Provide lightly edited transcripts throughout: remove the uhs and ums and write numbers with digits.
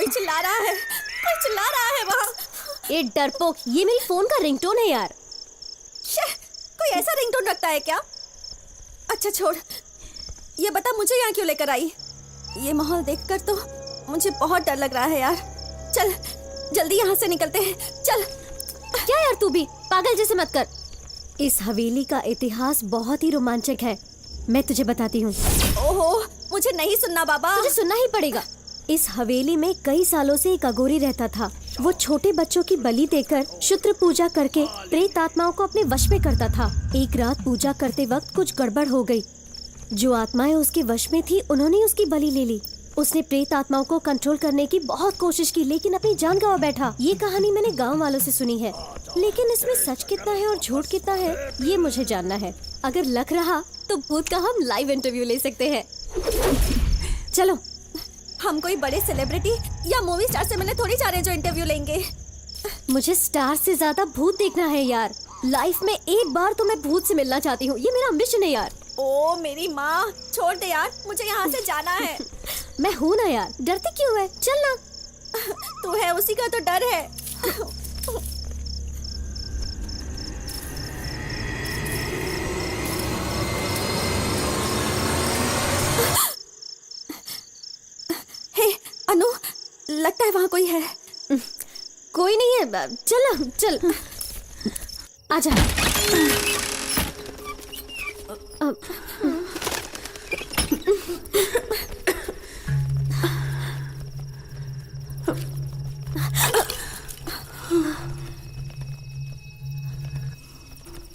कोई चिल्ला रहा है वहाँ। ये डरपोक, ये मेरी फोन का रिंगटोन है यार। कोई ऐसा रिंगटोन रखता है क्या? अच्छा छोड़, ये बता मुझे यहाँ क्यों लेकर आई? ये माहौल देखकर तो मुझे बहुत डर लग रहा है यार। चल जल्दी यहाँ से निकलते हैं, चल। क्या यार तू भी पागल जैसे मत कर। इस हवेली का इतिहास बहुत ही रोमांचक है, मैं तुझे बताती हूँ। ओहो, मुझे नहीं सुनना बाबा। तुझे सुनना ही पड़ेगा। इस हवेली में कई सालों से एक अघोरी रहता था। वो छोटे बच्चों की बलि देकर क्षुद्र पूजा करके प्रेत आत्माओं को अपने वश में करता था। एक रात पूजा करते वक्त कुछ गड़बड़ हो गई। जो आत्माएं उसके वश में थी उन्होंने उसकी बलि ले ली। उसने प्रेत आत्माओं को कंट्रोल करने की बहुत कोशिश की, लेकिन अपनी जान गंवा बैठा। ये कहानी मैंने गांव वालों से सुनी है, लेकिन इसमें सच कितना है और झूठ कितना है ये मुझे जानना है। अगर लग रहा तो भूत का हम लाइव इंटरव्यू ले सकते हैं। चलो। हम कोई बड़े सेलिब्रिटी या मूवी स्टार से मिलने थोड़ी जा रहे हैं जो इंटरव्यू लेंगे। मुझे स्टार से ज्यादा भूत देखना है यार। लाइफ में एक बार तो मैं भूत से मिलना चाहती हूँ, ये मेरा एम्बिशन है यार। ओ मेरी माँ, छोड़ दे यार, मुझे यहाँ से जाना है। मैं हूँ ना यार, डरती क्यों है? चल ना। तू है उसी का तो डर है। हे अनु, लगता है वहाँ कोई है। कोई नहीं है, चल चल आजा।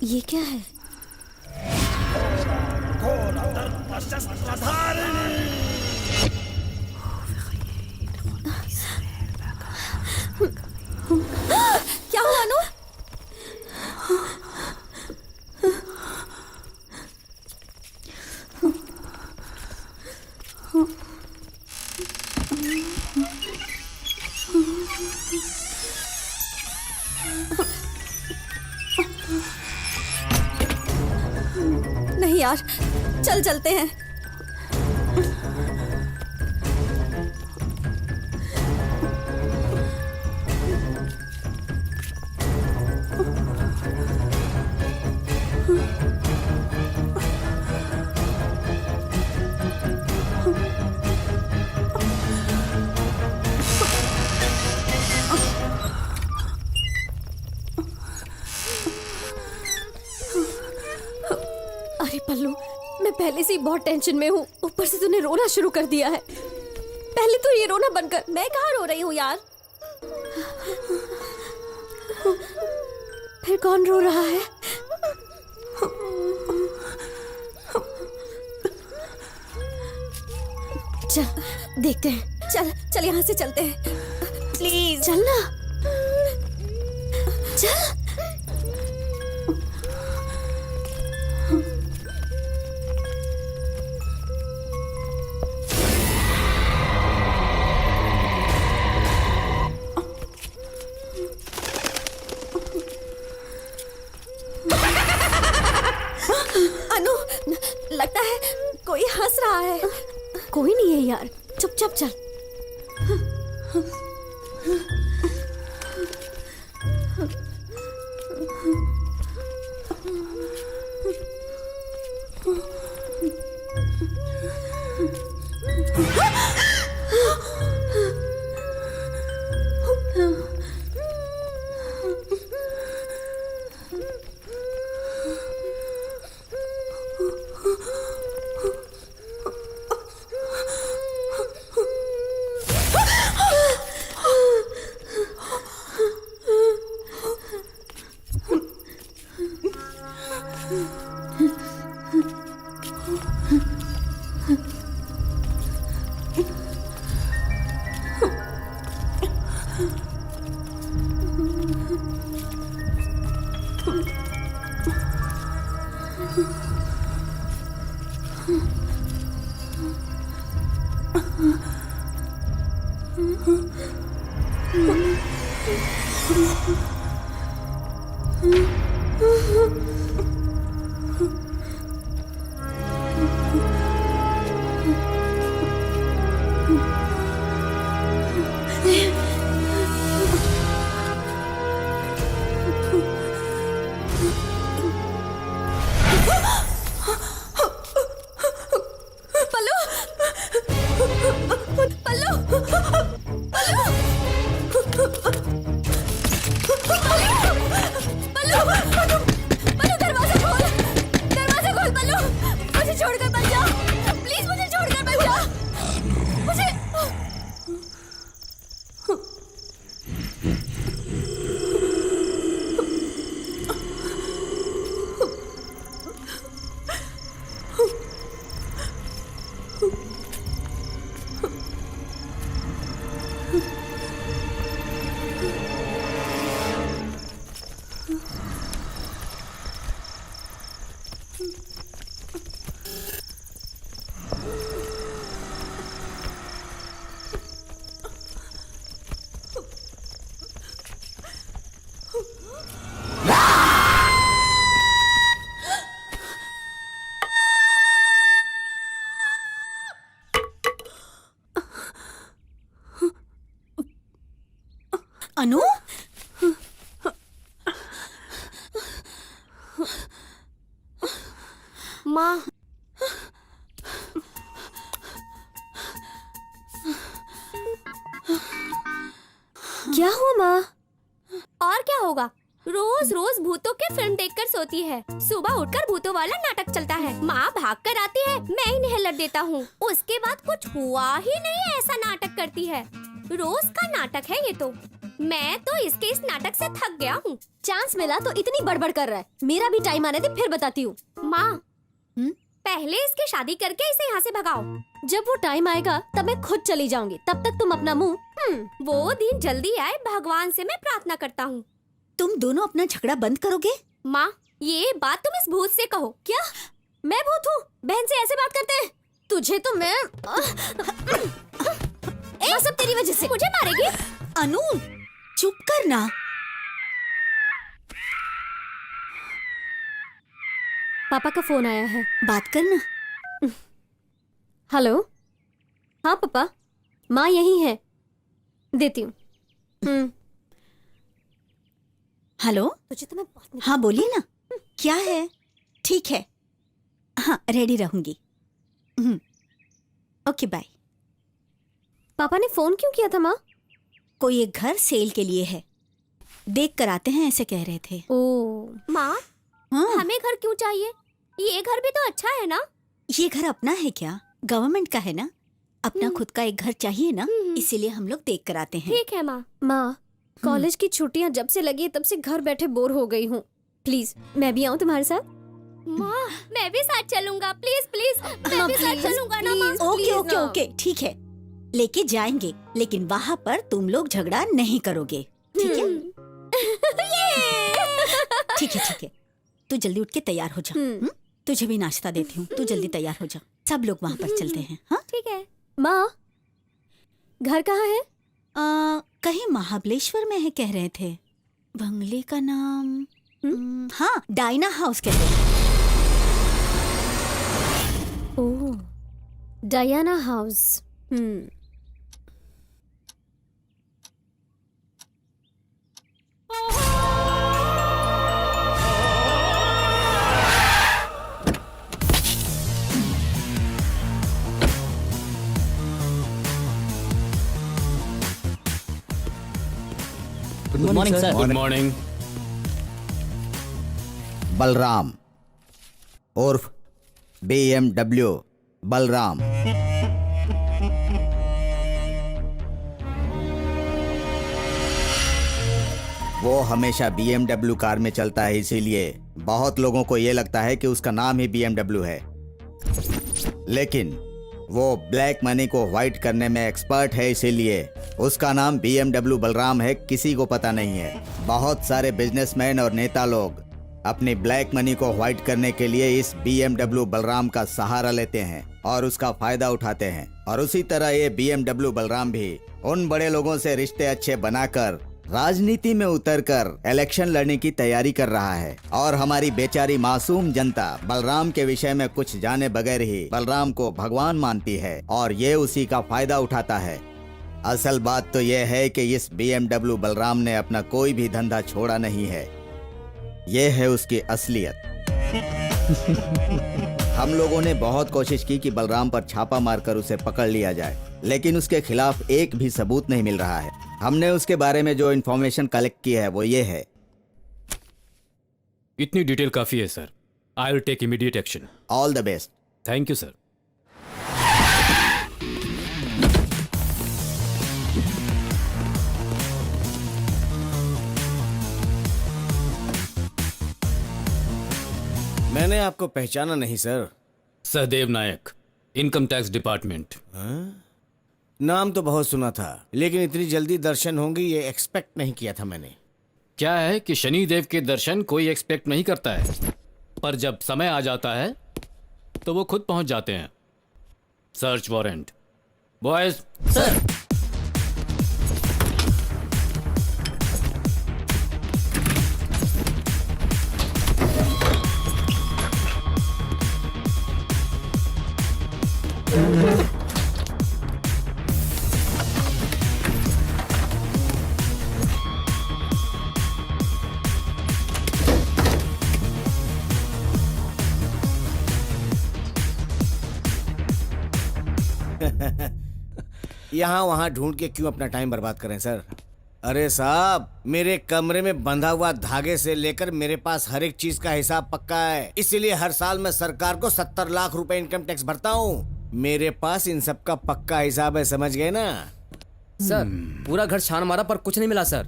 ये क्या है? क्या हुआ अनु? नहीं यार, चल चलते हैं। अरे पल्लू, मैं पहले से ही बहुत टेंशन में हूँ, ऊपर से तूने रोना शुरू कर दिया है। पहले तो ये रोना बंद कर। मैं कहाँ रो रही हूँ यार? फिर कौन रो रहा है? चल देखते हैं। चल चल यहाँ से चलते हैं, प्लीज। चल ना, चल। अनु, लगता है कोई हंस रहा है। कोई नहीं है यार, चुपचाप चल। बल्लू दरवाजा खोल बल्लू, मुझे छोड़कर मत जा, प्लीज मुझे छोड़कर मत जा, मुझे। अनु, माँ, क्या हुआ माँ? और क्या होगा, रोज रोज भूतों के फिल्म देखकर सोती है, सुबह उठकर भूतों वाला नाटक चलता है, माँ भाग कर आती है, मैं इन्हें लड़ देता हूँ, उसके बाद कुछ हुआ ही नहीं ऐसा नाटक करती है। रोज का नाटक है ये तो, मैं तो इसके इस नाटक से थक गया हूँ। चांस मिला तो इतनी बड़बड़ कर रहा है। मेरा भी टाइम आने दे, फिर बताती हूँ। माँ, पहले इसकी शादी करके इसे यहाँ से भगाओ। जब वो टाइम आएगा तब मैं खुद चली जाऊंगी, तब तक तुम अपना मुंह। वो दिन जल्दी आए, भगवान से मैं प्रार्थना करता हूँ। तुम दोनों अपना झगड़ा बंद करोगे? माँ, ये बात तुम इस भूत से कहो। क्या मैं भूत हूँ? बहन से ऐसे बात करते हैं? तुझे तो मैं सब तेरी वजह से। मुझे मारेगी? अनु, चुप करना। पापा का फोन आया है, बात करना। हेलो। हाँ पापा, माँ यही है, देती हूँ। हेलो। तुझे तो मैं हाँ बोलिए ना, क्या है? ठीक है, हाँ रेडी रहूंगी। Okay bye. पापा ने फोन क्यों किया था माँ? कोई एक घर सेल के लिए है, देख कर आते हैं ऐसे कह रहे थे। ओह माँ, हाँ, हमें घर क्यों चाहिए? ये घर भी तो अच्छा है ना? ये घर अपना है क्या? गवर्नमेंट का है ना। अपना खुद का एक घर चाहिए ना, इसीलिए हम लोग देख कर आते हैं। ठीक है माँ। माँ, कॉलेज की छुट्टियाँ जब से लगी है तब से घर बैठे बोर हो गई हूँ। प्लीज मैं भी आऊँ तुम्हारे साथ? माँ, मैं भी साथ चलूंगा, प्लीज प्लीज, मैं भी साथ चलूंगा ना माँ। ओके ओके ओके, ठीक है, लेके जाएंगे, लेकिन वहाँ पर तुम लोग झगड़ा नहीं करोगे, ठीक है? ठीक है ठीक है, तू जल्दी उठ के तैयार हो जा। तुझे भी नाश्ता देती हूँ, तू जल्दी तैयार हो जा। सब लोग वहाँ पर चलते हैं। हाँ ठीक है। माँ, घर कहाँ है? कहीं महाबलेश्वर में है कह रहे थे। बंगले का नाम हाँ, डायना हाउस कहते हैं। Oh, Diana house. Good morning sir. Good morning. Balram उर्फ BMW बलराम। वो हमेशा BMW कार में चलता है, इसीलिए बहुत लोगों को ये लगता है कि उसका नाम ही BMW है, लेकिन वो ब्लैक मनी को व्हाइट करने में एक्सपर्ट है, इसीलिए उसका नाम BMW बलराम है, किसी को पता नहीं है। बहुत सारे बिजनेसमैन और नेता लोग अपनी ब्लैक मनी को व्हाइट करने के लिए इस BMW बलराम का सहारा लेते हैं और उसका फायदा उठाते हैं, और उसी तरह ये BMW बलराम भी उन बड़े लोगों से रिश्ते अच्छे बनाकर राजनीति में उतरकर इलेक्शन लड़ने की तैयारी कर रहा है। और हमारी बेचारी मासूम जनता बलराम के विषय में कुछ जाने बगैर ही बलराम को भगवान मानती है और ये उसी का फायदा उठाता है। असल बात तो यह है कि इस BMW बलराम ने अपना कोई भी धंधा छोड़ा नहीं है, ये है उसकी असलियत। हम लोगों ने बहुत कोशिश की कि बलराम पर छापा मारकर उसे पकड़ लिया जाए, लेकिन उसके खिलाफ एक भी सबूत नहीं मिल रहा है। हमने उसके बारे में जो इन्फॉर्मेशन कलेक्ट की है वो ये है। इतनी डिटेल काफी है sir. I will take immediate action. All the best. Thank you sir. मैंने आपको पहचाना नहीं sir. Sahdev Nayak, income tax department. नाम तो बहुत सुना था, लेकिन इतनी जल्दी दर्शन होंगे ये एक्सपेक्ट नहीं किया था मैंने। क्या है कि शनि देव के दर्शन कोई एक्सपेक्ट नहीं करता है, पर जब समय आ जाता है तो वो खुद पहुंच जाते हैं। Search warrant. बॉयज। सर। यहाँ वहां ढूंढ के क्यों अपना टाइम बर्बाद करें सर। अरे साहब, मेरे कमरे में बंधा हुआ धागे से लेकर मेरे पास हर एक चीज का हिसाब पक्का है, इसीलिए हर साल मैं सरकार को 70 लाख रुपए इनकम टैक्स भरता हूँ। मेरे पास इन सब का पक्का हिसाब है, समझ गए ना। सर पूरा घर छान मारा पर कुछ नहीं मिला सर।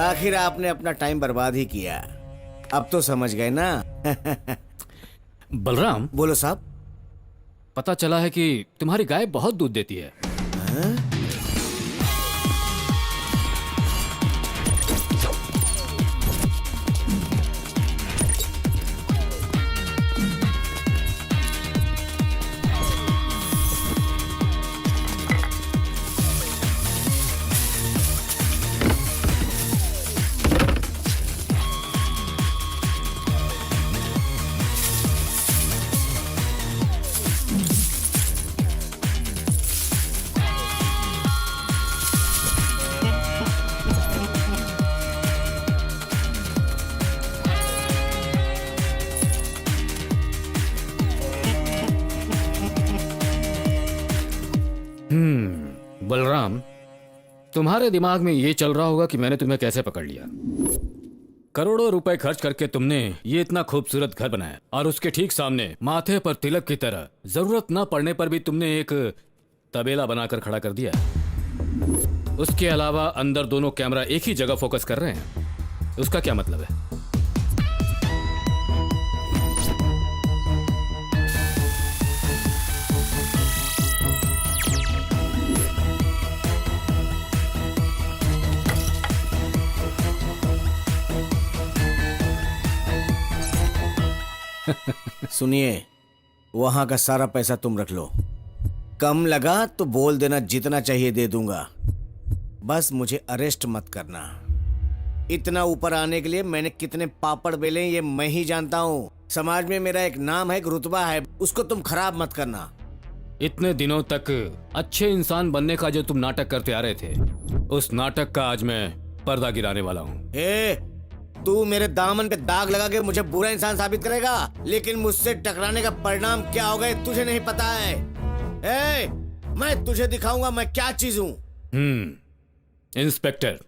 आखिर आपने अपना टाइम बर्बाद ही किया, अब तो समझ गए ना। बलराम, बोलो साहब। पता चला है कि तुम्हारी गाय बहुत दूध देती है। बलराम, तुम्हारे दिमाग में ये चल रहा होगा कि मैंने तुम्हें कैसे पकड़ लिया। करोड़ों रुपए खर्च करके तुमने ये इतना खूबसूरत घर बनाया और उसके ठीक सामने माथे पर तिलक की तरह जरूरत न पड़ने पर भी तुमने एक तबेला बनाकर खड़ा कर दिया। उसके अलावा अंदर दोनों कैमरा एक ही जगह फोकस कर रहे हैं। उसका क्या मतलब है? सुनिए, वहां का सारा पैसा तुम रख लो। कम लगा तो बोल देना, जितना चाहिए दे दूंगा। बस मुझे अरेस्ट मत करना। इतना ऊपर आने के लिए मैंने कितने पापड़ बेले ये मैं ही जानता हूँ। समाज में मेरा एक नाम है, एक रुतबा है, उसको तुम खराब मत करना। इतने दिनों तक अच्छे इंसान बनने का जो तुम नाटक करते आ रहे थे, उस नाटक का आज मैं पर्दा गिराने वाला हूँ। तू मेरे दामन पे दाग लगा के मुझे बुरा इंसान साबित करेगा, लेकिन मुझसे टकराने का परिणाम क्या होगा ये तुझे नहीं पता है। मैं तुझे दिखाऊंगा मैं क्या चीज हूँ। इंस्पेक्टर।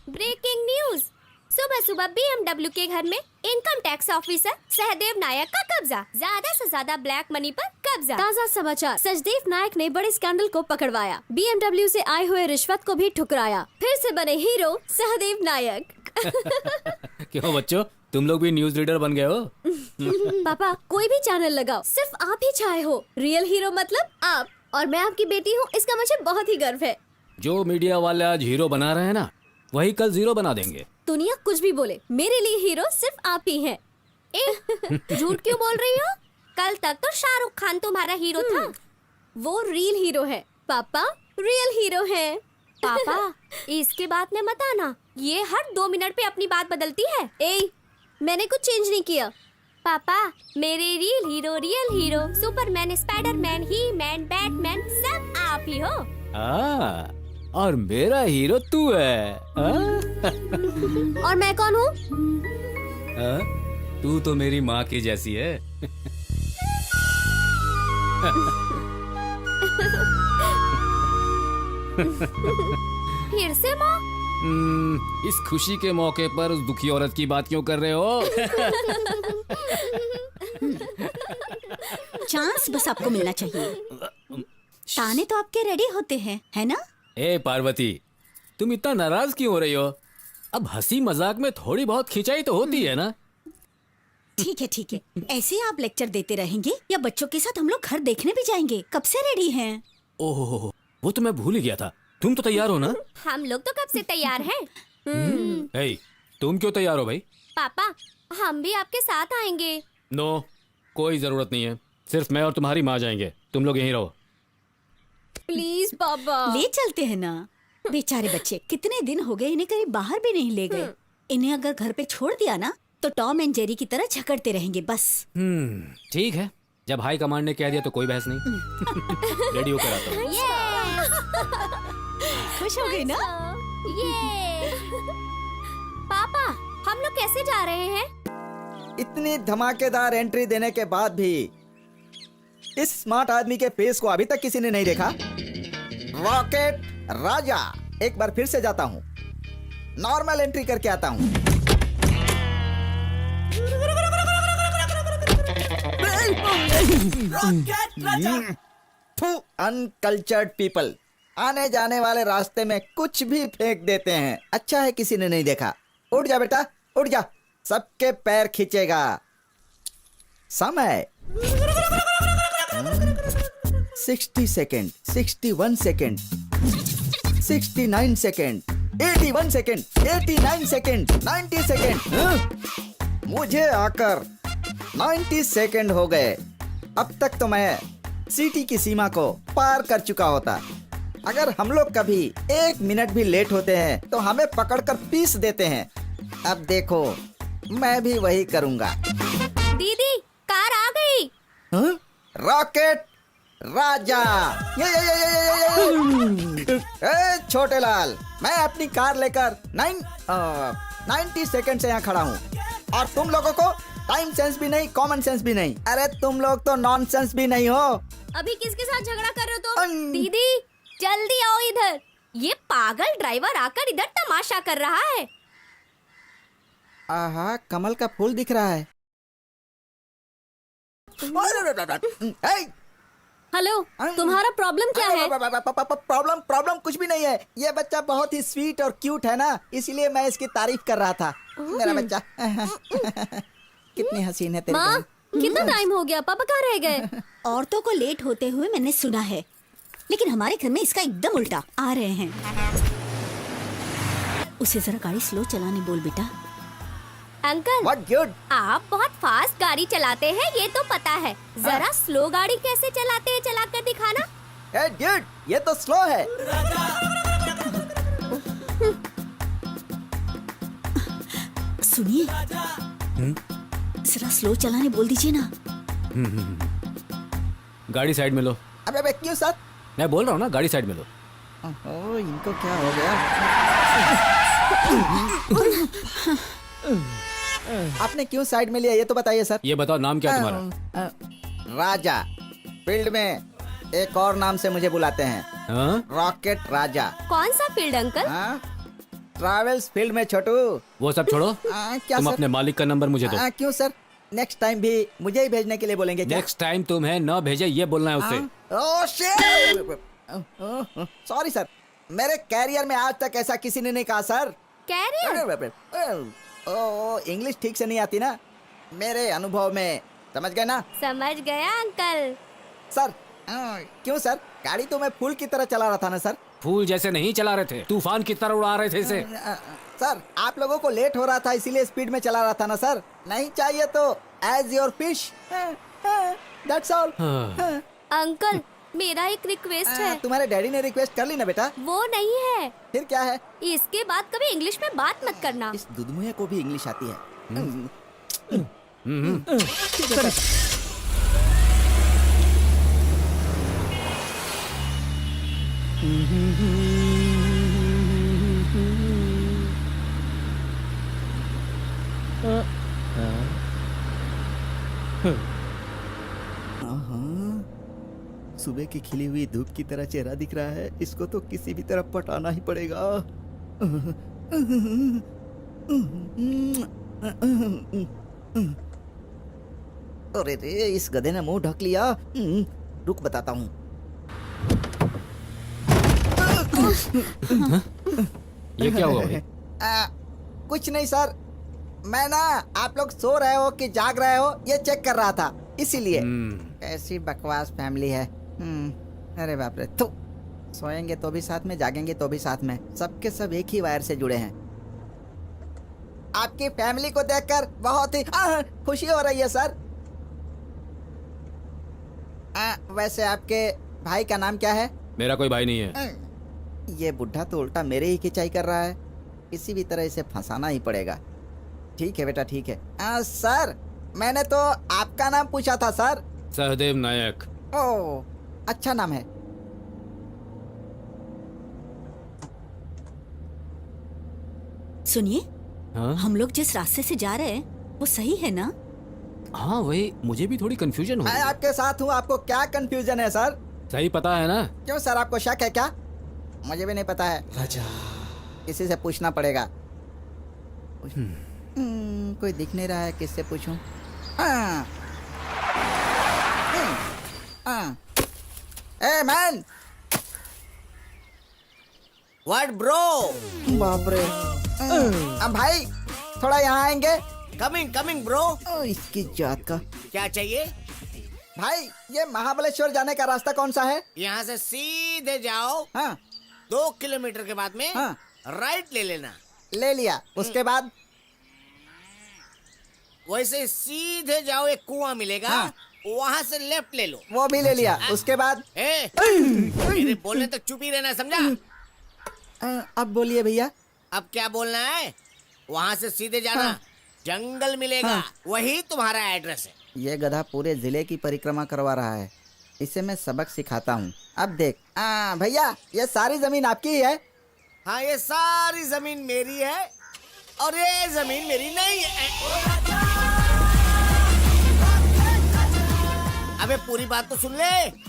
Breaking news. सुबह सुबह BMW के घर में income tax officer Sahdev Nayak का कब्जा। ज्यादा से ज्यादा ब्लैक मनी पर कब्जा। ताजा समाचार, सचदेव नायक ने बड़े स्कैंडल को पकड़वाया। BMW से आए हुए रिश्वत को भी ठुकराया। फिर से बने हीरो सहदेव नायक। क्यों बच्चों, तुम लोग भी न्यूज रीडर बन गए हो? पापा, कोई भी चैनल लगाओ, सिर्फ आप ही छाए हो। रियल हीरो मतलब आप, और मैं आपकी बेटी हूँ, इसका मुझे बहुत ही गर्व है। जो मीडिया वाले आज हीरो बना रहे हैं ना, वही कल जीरो बना देंगे। दुनिया कुछ भी बोले, मेरे लिए हीरो सिर्फ आप ही हैं। झूठ क्यों बोल रही हो? कल तक तो शाहरुख खान तुम्हारा हीरो था। वो रियल हीरो है पापा, रियल हीरो है। पापा, इसके बात में मत आना। ये हर 2 मिनट पे अपनी बात बदलती है। मैंने कुछ चेंज नहीं किया। पापा, मेरे रियल हीरो सुपरमैन, स्पाइडरमैन, ही मैन, बैटमैन सब आप ही हो। और मेरा हीरो तू है। और मैं कौन हूँ? तू तो मेरी माँ की जैसी है। फिर से माँ? इस खुशी के मौके पर उस दुखी औरत की बात क्यों कर रहे हो? चांस बस आपको मिलना चाहिए। ताने तो आपके रेडी होते हैं, है ना? ए पार्वती, तुम इतना नाराज क्यों हो रही हो? अब हंसी मजाक में थोड़ी बहुत खिंचाई तो होती है ना? ठीक है ठीक है, ऐसे ही आप लेक्चर देते रहेंगे या बच्चों के साथ हम लोग घर देखने भी जाएंगे? कब से रेडी हैं? ओह, वो तो मैं भूल ही गया था। तुम तो तैयार हो ना? हम लोग तो कब से तैयार हैं। ए, तुम क्यों तैयार हो भाई? पापा, हम भी आपके साथ आएंगे। नो, कोई जरूरत नहीं है। सिर्फ मैं और तुम्हारी माँ जाएंगे, तुम लोग यहीं रहो। प्लीज पापा। ले चलते हैं ना। बेचारे बच्चे, कितने दिन हो गए इन्हें कहीं बाहर भी नहीं ले गए। इन्हें अगर घर पे छोड़ दिया ना तो टॉम एंड जेरी की तरह झगड़ते रहेंगे बस। ठीक है, जब हाई कमांड ने कह दिया तो कोई बहस नहीं। रेडी होकर आता हूँ। खुश हो गए ना? ये पापा, हम लोग कैसे जा रहे हैं? इतनी धमाकेदार एंट्री देने के बाद भी इस स्मार्ट आदमी के फेस को अभी तक किसी ने नहीं देखा। रॉकेट राजा, एक बार फिर से जाता हूँ, नॉर्मल एंट्री करके आता हूँ। अनकल्चर्ड पीपल आने जाने वाले रास्ते में कुछ भी फेंक देते हैं। अच्छा है किसी ने नहीं देखा। उठ जा बेटा, उठ जा, सबके पैर खींचेगा। समय 60 second, 61 second, 69 second, 81 second, 89 second, 90 second. मुझे आकर 90 सेकेंड हो गए। अब तक तो मैं सिटी की सीमा को पार कर चुका होता। अगर हम लोग कभी 1 मिनट भी लेट होते हैं तो हमें पकड़कर पीस देते हैं। अब देखो, मैं भी वही करूंगा। दीदी, कार आ गई। हाँ? रॉकेट राजा, ए, छोटे लाल, मैं अपनी कार लेकर 90 सेकंड से यहाँ खड़ा हूँ और तुम लोगों को टाइम सेंस भी नहीं, कॉमन सेंस भी नहीं। अरे तुम लोग तो नॉनसेंस भी नहीं हो। अभी किसके साथ झगड़ा कर रहे हो तुम? दीदी, जल्दी आओ इधर। ये पागल ड्राइवर आकर इधर तमाशा कर रहा है। आहा, कमल का फूल दिख रहा है। हेलो, तुम्हारा प्रॉब्लम क्या है? प्रॉब्लम कुछ भी नहीं है। ये बच्चा बहुत ही स्वीट और क्यूट है ना, इसलिए मैं इसकी तारीफ कर रहा था। मेरा बच्चा कितनी हसीन है तेरी माँ, बहन। कितना टाइम हो गया? पापा कहाँ रह गए? औरतों को लेट होते हुए मैंने सुना है, लेकिन हमारे घर में इसका एकदम उल्टा। आ रहे हैं। उसे जरा गाड़ी स्लो चलाने बोल बेटा। Uncle, What good? आप बहुत फास्ट गाड़ी चलाते हैं, ये तो पता है। जरा स्लो गाड़ी कैसे चलाते हैं, चला कर दिखाना। Hey dude, ये तो स्लो है। सुनिए, जरा स्लो चलाने बोल दीजिए ना। गाड़ी साइड में लो। अबे क्यों सर? मैं बोल रहा हूँ ना, गाड़ी साइड में लो। ओह, इनको क्या हो गया? आपने क्यों साइड में लिया, ये तो बताइए सर। ये बताओ, नाम क्या तुम्हारा? राजा। फील्ड में एक और नाम से मुझे बुलाते हैं, हाँ? रॉकेट राजा। कौन सा फील्ड अंकल? हाँ? ट्रैवल्स फील्ड में छोटू। वो सब छोड़ो, क्या तुम सर? अपने मालिक का नंबर मुझे दो। क्यों सर? नेक्स्ट टाइम भी मुझे ही भेजने के लिए बोलेंगे क्या? नेक्स्ट टाइम तुम्हें न भेजे ये बोलना है उससे। Oh shit! सॉरी सर, मेरे कैरियर में आज तक ऐसा किसी ने नहीं कहा सर। कैरियर? ओह, इंग्लिश ठीक से नहीं आती ना, मेरे अनुभव में। समझ गए ना? समझ गया अंकल। सर, क्यों सर? गाड़ी तो मैं फूल की तरह चला रहा था ना सर। फूल जैसे नहीं चला रहे थे, तूफान की तरह उड़ा रहे थे इसे। सर, आप लोगों को लेट हो रहा था इसीलिए स्पीड में चला रहा था ना सर। नहीं चाहिए तो as your wish, that's all. Uncle, मेरा एक रिक्वेस्ट है। तुम्हारे डैडी ने रिक्वेस्ट कर ली ना बेटा? वो नहीं है, फिर क्या है? इसके बाद कभी इंग्लिश में बात मत करना। इस दुधमुहे को भी इंग्लिश आती है। सुबह की खिली हुई धूप की तरह चेहरा दिख रहा है, इसको तो किसी भी तरह पटाना ही पड़ेगा। अरे रे, इस गधे ने मुंह ढक लिया। रुक बताता हूँ। ये क्या हुआ भाई? कुछ नहीं सर, मैं ना आप लोग सो रहे हो कि जाग रहे हो ये चेक कर रहा था, इसीलिए। ऐसी बकवास फैमिली है। अरे बाप रे, तो सोएंगे तो भी साथ में, जागेंगे तो भी साथ में, सबके सब एक ही वायर से जुड़े हैं। आपकी फैमिली को देखकर बहुत ही खुशी हो रही है सर। वैसे आपके भाई का नाम क्या है? मेरा कोई भाई नहीं है। ये बुढ़ा तो उल्टा मेरे ही खिंचाई कर रहा है, किसी भी तरह इसे फंसाना ही पड़ेगा। ठीक है बेटा, ठीक है। सर, मैंने तो आपका नाम पूछा था सर। सहदेव नायक। ओह, अच्छा नाम है। सुनिए, हाँ हम लोग जिस रास्ते से जा रहे हैं वो सही है ना? हाँ, वही मुझे भी थोड़ी कंफ्यूजन हो मैं रही है। आपके साथ हूँ, आपको क्या कंफ्यूजन है सर? सही पता है ना? क्यों सर, आपको शक है क्या? मुझे भी नहीं पता है, किसी से पूछना पड़ेगा। कोई दिख नहीं रहा है, किससे पूछूं? A man, what bro? बाप रे। भाई थोड़ा यहाँ आएंगे? Coming coming bro. इसकी जात का। क्या चाहिए? भाई ये महाबलेश्वर जाने का रास्ता कौन सा है? यहाँ से सीधे जाओ, हाँ 2 किलोमीटर के बाद में हाँ। राइट ले लेना। ले लिया, उसके बाद? वैसे सीधे जाओ, एक कुआं मिलेगा, हाँ। वहाँ से लेफ्ट ले लो। वो भी ले लिया, उसके बाद? मेरे बोलने तक चुप ही रहना, समझा? अब बोलिए भैया। अब क्या बोलना है? वहाँ से सीधे जाना, हाँ। जंगल मिलेगा, हाँ। वही तुम्हारा एड्रेस है। ये गधा पूरे जिले की परिक्रमा करवा रहा है, इसे मैं सबक सिखाता हूँ। अब देख भैया, ये सारी जमीन आपकी ही है? हाँ, ये सारी जमीन मेरी है और ये जमीन मेरी नहीं है। अबे पूरी बात तो सुन ले।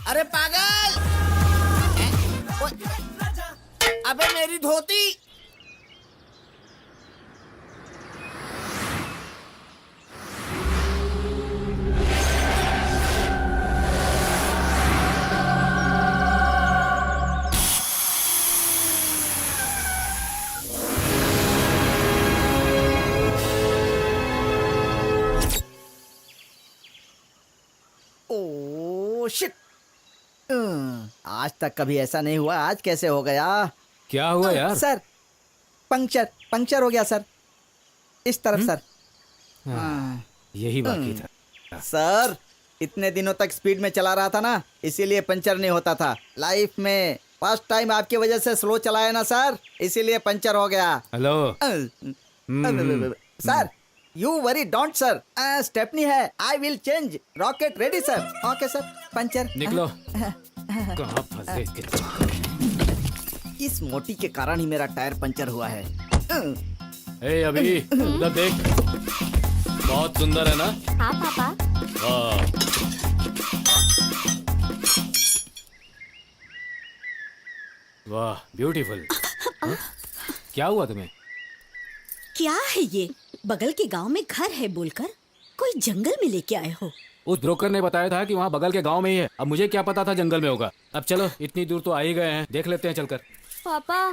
अरे पागल! अबे मेरी धोती! ओह शिट, आज तक कभी ऐसा नहीं हुआ, आज कैसे हो गया? क्या हुआ यार? सर, पंक्चर हो गया सर, इस तरफ सर। यही बाकी था। सर, इतने दिनों तक स्पीड में चला रहा था ना, इसीलिए पंचर नहीं होता था। लाइफ में फर्स्ट टाइम आपकी वजह से स्लो चलाया ना सर, इसीलिए पंचर हो गया। Hello. Sir, you worry don't sir, stepney है, I will change, rocket ready sir. Okay sir, puncture. निकलो। कहाँ फंसे थे? इस मोटी के कारण ही मेरा टायर पंचर हुआ है। ए अभी उधर देख, बहुत सुंदर है ना? हाँ पापा। वाह। वाह, ब्यूटीफुल। क्या हुआ तुम्हें? क्या है ये? बगल के गांव में घर है बोलकर कोई जंगल में लेके आए हो? उस ब्रोकर ने बताया था कि वहाँ बगल के गांव में ही है। अब मुझे क्या पता था जंगल में होगा। अब चलो, इतनी दूर तो आ ही गए हैं, देख लेते हैं चलकर। पापा,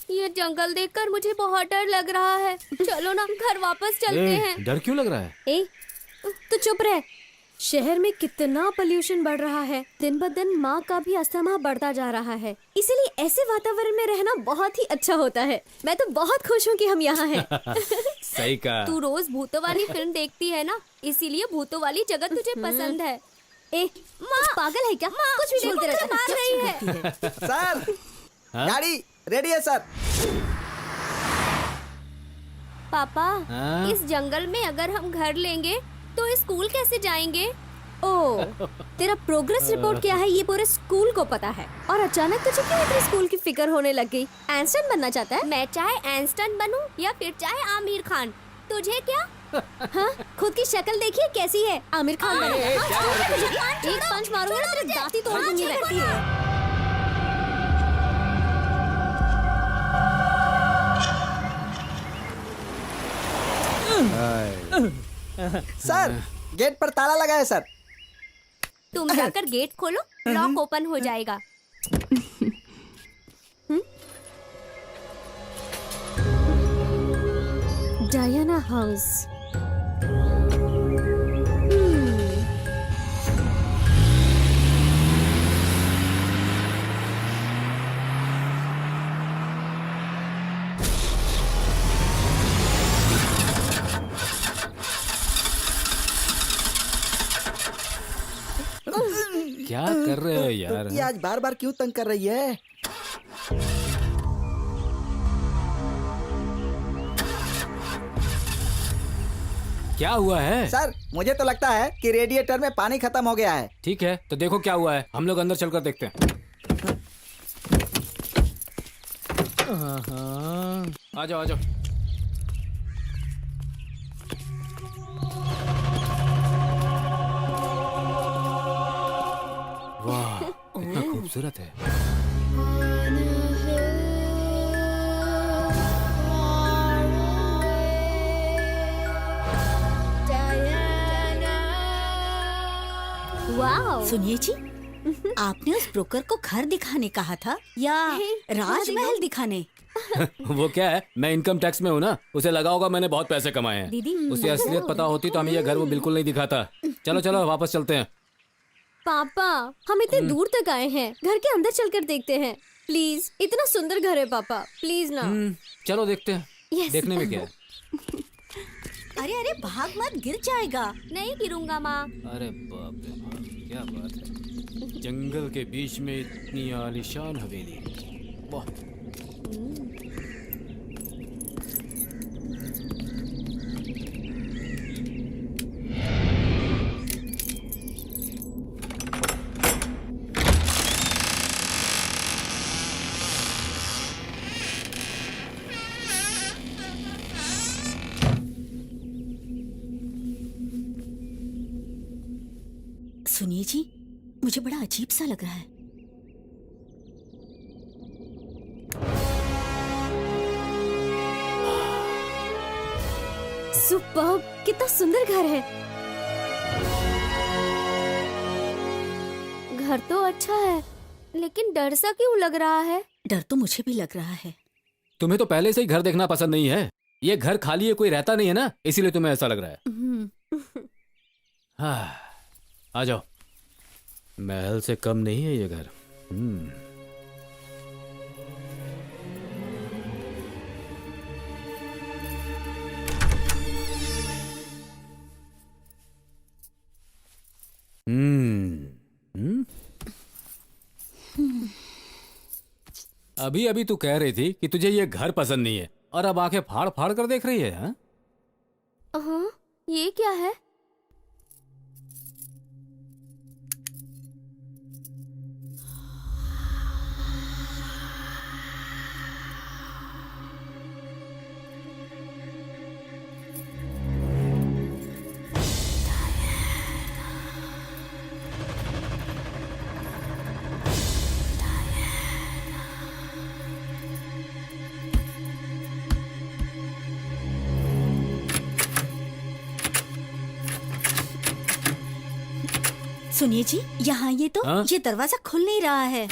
ये जंगल देखकर मुझे बहुत डर लग रहा है। चलो ना, घर वापस चलते हैं। डर क्यों लग रहा है? ए, तू चुप रह। शहर में कितना पोल्यूशन बढ़ रहा है, दिन ब दिन माँ का भी अस्थमा बढ़ता जा रहा है, इसीलिए ऐसे वातावरण में रहना बहुत ही अच्छा होता है। मैं तो बहुत खुश हूँ कि हम यहाँ हैं। सही कहा। तू रोज भूतों वाली फिल्म देखती है ना, इसीलिए भूतों वाली जगह तुझे पसंद है। ए, माँ पागल है क्या? माँ, कुछ भी बोलते रहता मार रही है। सर, हाँ? गाड़ी रेडी है सर। पापा, हाँ? इस जंगल में अगर हम घर लेंगे तो स्कूल कैसे जाएंगे? ओ, तेरा प्रोग्रेस रिपोर्ट क्या है ये पूरे स्कूल को पता है। और अचानक तुझे क्यों इतनी स्कूल की फिक्र होने लग गई? आइंस्टाइन बनना चाहता है? मैं चाहे आइंस्टाइन बनूं या फिर चाहे आमिर खान, तुझे क्या? हाँ, खुद की शक्ल देखिए कैसी है, आमिर खान बनेगा। एक पंच मारूंगा ना तेरे दांत ही तोड़ दूंगी मैं। सर गेट पर ताला लगा है सर। तुम जाकर गेट खोलो, लॉक ओपन हो जाएगा। Diana house. क्या कर रहे हो यार? ये आज बार बार क्यों तंग कर रही है? क्या हुआ है? सर मुझे तो लगता है कि रेडिएटर में पानी खत्म हो गया है। ठीक है तो देखो क्या हुआ है, हम लोग अंदर चलकर देखते हैं। आ जाओ आ जाओ। वाह कितना खूबसूरत है। वाओ। सुनिए जी, आपने उस ब्रोकर को घर दिखाने कहा था या राजमहल दिखाने? वो क्या है, मैं इनकम टैक्स में हूँ ना, उसे लगा होगा मैंने बहुत पैसे कमाए हैं। दीदी, उसे असलियत पता होती तो हमें ये घर वो बिल्कुल नहीं दिखाता। चलो चलो वापस चलते हैं। पापा, हम इतने दूर तक आए हैं, घर के अंदर चलकर देखते हैं प्लीज। इतना सुंदर घर है पापा, प्लीज ना। चलो देखते हैं। Yes. देखने में क्या है? अरे अरे भाग मत, गिर जाएगा। नहीं गिरूंगा माँ। अरे बाप रे बाप, क्या बात है, जंगल के बीच में इतनी आलीशान हवेली। वाह। सुनिए जी, मुझे बड़ा अजीब सा लग रहा है। सुपर्ब, कितना सुंदर घर है। घर तो अच्छा है, लेकिन डर सा क्यों लग रहा है? डर तो मुझे भी लग रहा है। तुम्हें तो पहले से ही घर देखना पसंद नहीं है। ये घर खाली है, कोई रहता नहीं है ना, इसीलिए तुम्हें ऐसा लग रहा है। हाँ, आ जाओ। महल से कम नहीं है ये घर। अभी अभी तू कह रही थी कि तुझे ये घर पसंद नहीं है और अब आंखें फाड़ फाड़ कर देख रही है। हाँ? हाँ, ये क्या है? सुनिए जी, यहाँ ये तो हाँ? ये दरवाजा खुल नहीं रहा है।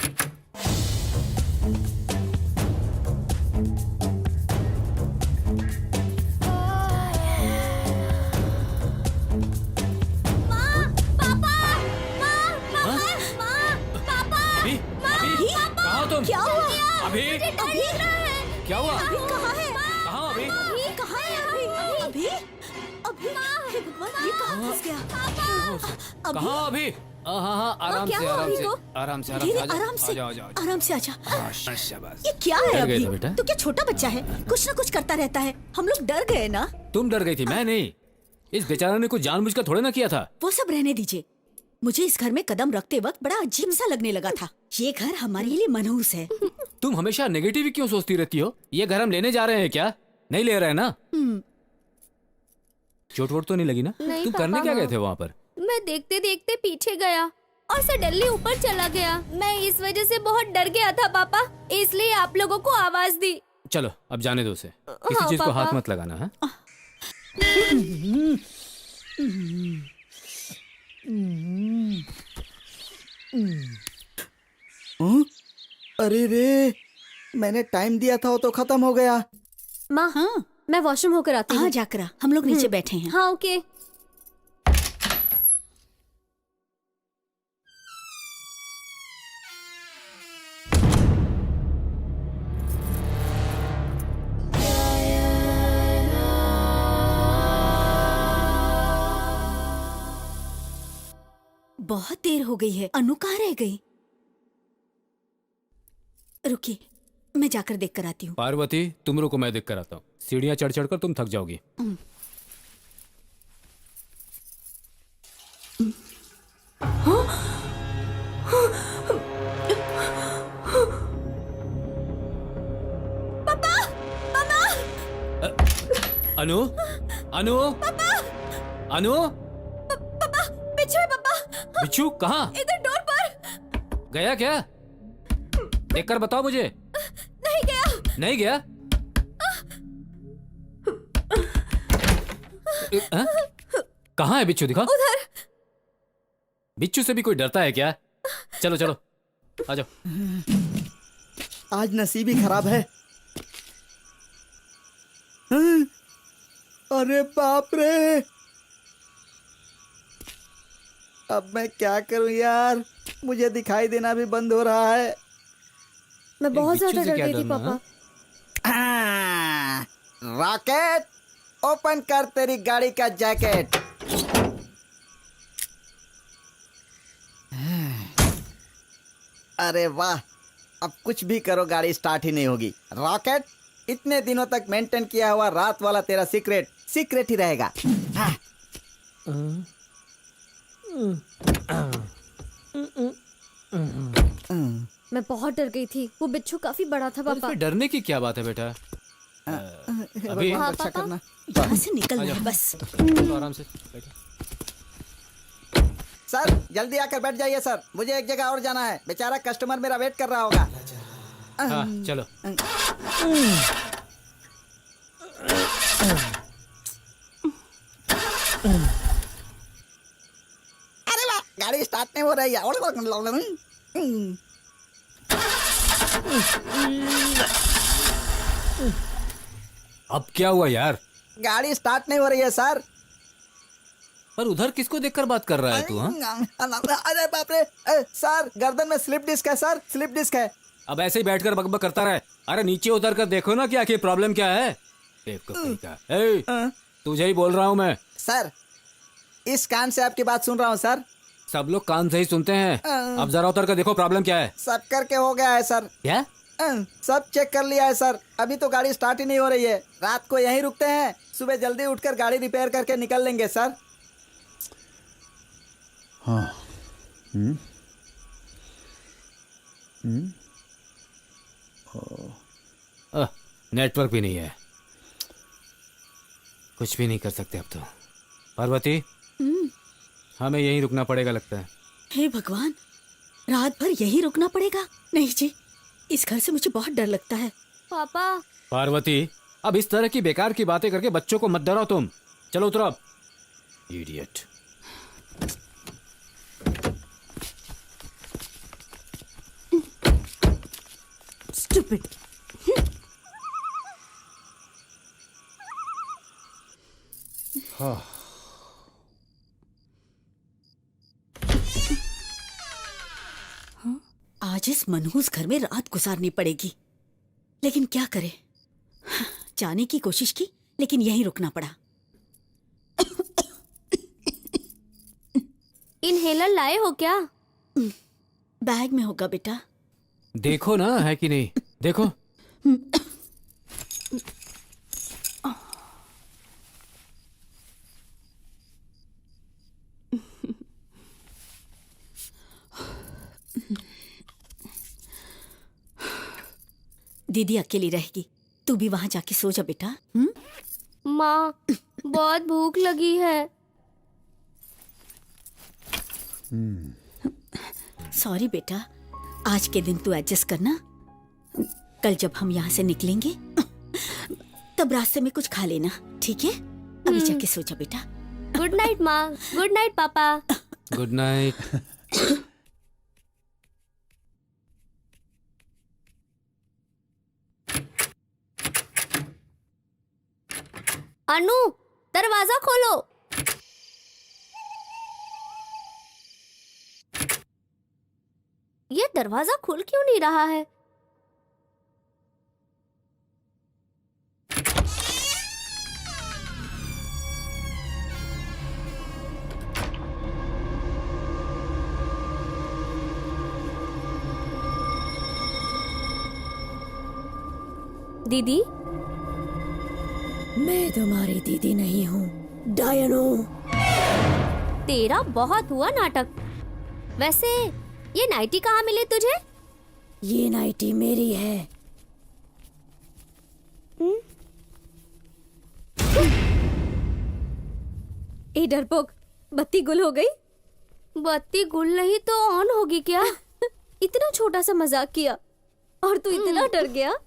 अभी अभी कहाँ हो तुम? क्या हुआ? अभी अभी क्या हुआ? कहाँ है? कहाँ अभी? अभी कहाँ है? अभी अभी हे भगवान, ये कहाँ फंस गया? अभी कहाँ अभी? हाँ हाँ आराम क्या से हुआ आराम अभी से को? आराम से धीरे, आराम से आराम से आ जाओ आ जाओ आ जाओ। आराम से आजा। शाबाश। ये क्या है डर गए अभी? थे बेटा? तो क्या छोटा बच्चा है, कुछ ना कुछ करता रहता है। हम लोग डर गए ना। तुम डर गई थी, मैं नहीं। इस बेचारे ने कुछ जानबूझकर थोड़े ना किया था। वो सब रहने दीजिए। मुझे इस घर में कदम रखते वक्त बड़ा अजीब सा लगने लगा था। ये घर हमारे लिए मनहूस है। तुम हमेशा नेगेटिव ही क्यों सोचती रहती हो? ये घर हम लेने जा रहे हैं क्या? नहीं ले रहे हैं ना? चोट वोट तो नहीं लगी ना? नहीं तुम करने पापा, क्या गए हाँ। थे वहाँ पर? मैं देखते देखते पीछे गया और सडनली ऊपर चला गया। मैं इस वजह से बहुत डर गया था पापा, इसलिए आप लोगों को आवाज दी। चलो अब जाने दो उसे। किसी हाँ, चीज को पापा। हाथ मत लगाना है। अरे रे, मैंने टाइम दिया था वो तो खत्म हो गया। माँ हाँ मैं वॉशरूम होकर आती हाँ हूँ। जाकर आ। हम लोग नीचे बैठे हैं। हाँ ओके। बहुत देर हो गई है। अनु कहाँ रह गई? रुकिए, मैं जाकर देख कर आती हूँ। पार्वती तुम रुको, मैं देख कर आता हूँ। सीढ़ियाँ चढ़ चढ़ कर तुम थक जाओगी। अनु, अनु, अनु, बिच्छू है पापा, बिच्छू कहाँ? इधर डोर पर। गया क्या? देखकर बताओ मुझे। नहीं गया। नहीं गया? हाँ? कहाँ है बिच्छू? दिखाओ। उधर। बिच्छू से भी कोई डरता है क्या? चलो चलो आ जाओ। आज नसीब ही खराब है। हाँ? अरे बाप रे, अब मैं क्या करूं यार? मुझे दिखाई देना भी बंद हो रहा है। मैं बहुत बिच्छू ज्यादा से डर क्या गई थी डरना, पापा। रॉकेट, ओपन कर तेरी गाड़ी का जैकेट। अरे वाह, अब कुछ भी करो गाड़ी स्टार्ट ही नहीं होगी। रॉकेट, इतने दिनों तक मेंटेन किया हुआ रात वाला तेरा सीक्रेट सीक्रेट ही रहेगा। हाँ। मैं बहुत डर गई थी। वो बिच्छू काफी बड़ा था पापा। इसमें डरने की क्या बात है बेटा? अभी भगवान रक्षा करना। यहाँ से निकलना है बस। तो आराम से बैठो। सर जल्दी आकर बैठ जाइए सर, मुझे एक जगह और जाना है। बेचारा कस्टमर मेरा वेट कर रहा होगा। हाँ चलो। अरे वाह, गाड़ी स्टार्ट नहीं हो रही है। अब क्या हुआ यार? गाड़ी स्टार्ट नहीं हो रही है सर। पर उधर किसको देखकर बात कर रहा है तू? हाँ अरे बाप रे, सर गर्दन में स्लिप डिस्क है सर, स्लिप डिस्क है। अब ऐसे ही बैठकर बकबक करता रहे। अरे नीचे उतर कर देखो ना कि आखिर प्रॉब्लम क्या है। बेवकूफ का। ए, तुझे ही बोल रहा हूँ मैं। सर इस कान से आपकी बात सुन रहा हूँ सर। सब लोग कान से ही सुनते हैं। अब जरा उतर कर देखो प्रॉब्लम क्या है। सब करके हो गया है सर। क्या? सब चेक कर लिया है सर, अभी तो गाड़ी स्टार्ट ही नहीं हो रही है। रात को यहीं रुकते हैं, सुबह जल्दी उठकर गाड़ी रिपेयर करके निकल लेंगे सर। हाँ। नेटवर्क भी नहीं है, कुछ भी नहीं कर सकते अब तो। पार्वती हमें यहीं रुकना पड़ेगा लगता है। हे भगवान, रात भर यहीं रुकना पड़ेगा? नहीं जी, इस घर से मुझे बहुत डर लगता है। पापा पार्वती अब इस तरह की बेकार की बातें करके बच्चों को मत डराओ तुम। चलो उतरो अब। इडियट। स्टूपिड। आज इस मनहूस घर में रात गुजारनी पड़ेगी, लेकिन क्या करे। जाने की कोशिश की लेकिन यहीं रुकना पड़ा। इनहेलर लाए हो क्या? बैग में होगा बेटा। देखो ना है कि नहीं, देखो। दीदी अकेली रहेगी, तू भी वहां जाके सो जा बेटा। माँ बहुत भूख लगी है। सॉरी बेटा, आज के दिन तू एडजस्ट करना। कल जब हम यहाँ से निकलेंगे तब रास्ते में कुछ खा लेना, ठीक है? अभी जाके सो जा बेटा। गुड नाइट माँ। गुड नाइट पापा। Good night. अनु, दरवाजा खोलो। ये दरवाजा खुल क्यों नहीं रहा है? दीदी, मैं तुम्हारी दीदी नहीं हूँ, डायन हूँ। तेरा बहुत हुआ नाटक। वैसे ये नाइटी कहाँ मिली तुझे? ये नाइटी मेरी है। ए डरपोक, बत्ती गुल हो गई? बत्ती गुल नहीं तो ऑन होगी क्या? इतना छोटा सा मजाक किया और तू इतना डर गया।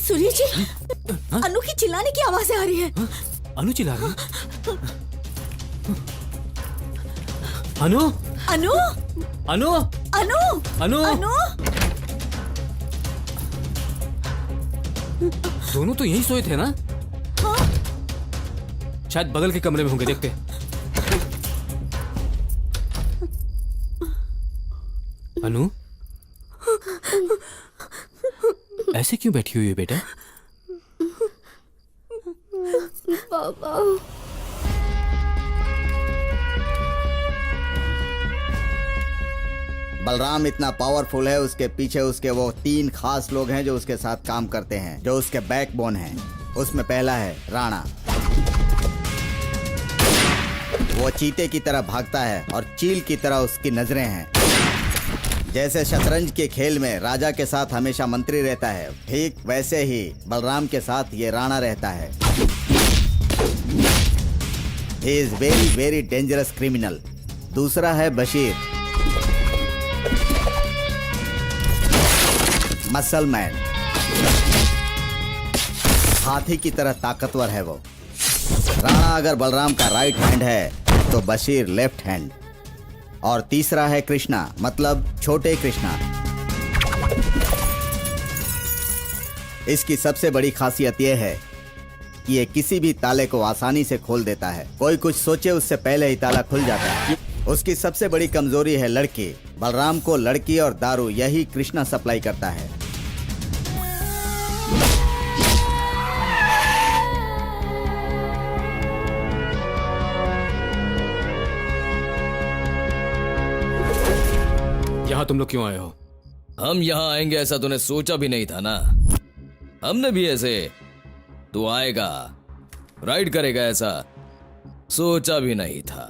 सूर्य जी, अनु की चिल्लाने की आवाजें आ रही है। अनु चिल्ला रही है? अनु अनु अनु अनु अनु अनु दोनों तो यहीं सोए थे ना? हाँ? शायद बगल के कमरे में होंगे, देखते। अनु, ऐसे क्यों बैठी हुई है बेटा? पापा बलराम इतना पावरफुल है, उसके पीछे उसके वो 3 खास लोग हैं जो उसके साथ काम करते हैं, जो उसके बैकबोन हैं। उसमें पहला है राणा। वो चीते की तरह भागता है और चील की तरह उसकी नजरें हैं। जैसे शतरंज के खेल में राजा के साथ हमेशा मंत्री रहता है, ठीक वैसे ही बलराम के साथ ये राणा रहता है। He is very very dangerous criminal. दूसरा है बशीर, मसल मैन, हाथी की तरह ताकतवर है वो। राणा अगर बलराम का राइट हैंड है तो बशीर लेफ्ट हैंड। और तीसरा है कृष्णा, मतलब छोटे कृष्णा। इसकी सबसे बड़ी खासियत यह है कि ये किसी भी ताले को आसानी से खोल देता है। कोई कुछ सोचे उससे पहले ही ताला खुल जाता है। उसकी सबसे बड़ी कमजोरी है लड़की। बलराम को लड़की और दारू यही कृष्णा सप्लाई करता है। यहाँ तुम लोग क्यों आए हो? हम यहाँ आएंगे ऐसा तूने सोचा भी नहीं था ना। हमने भी ऐसे तू आएगा, राइड करेगा ऐसा सोचा भी नहीं था।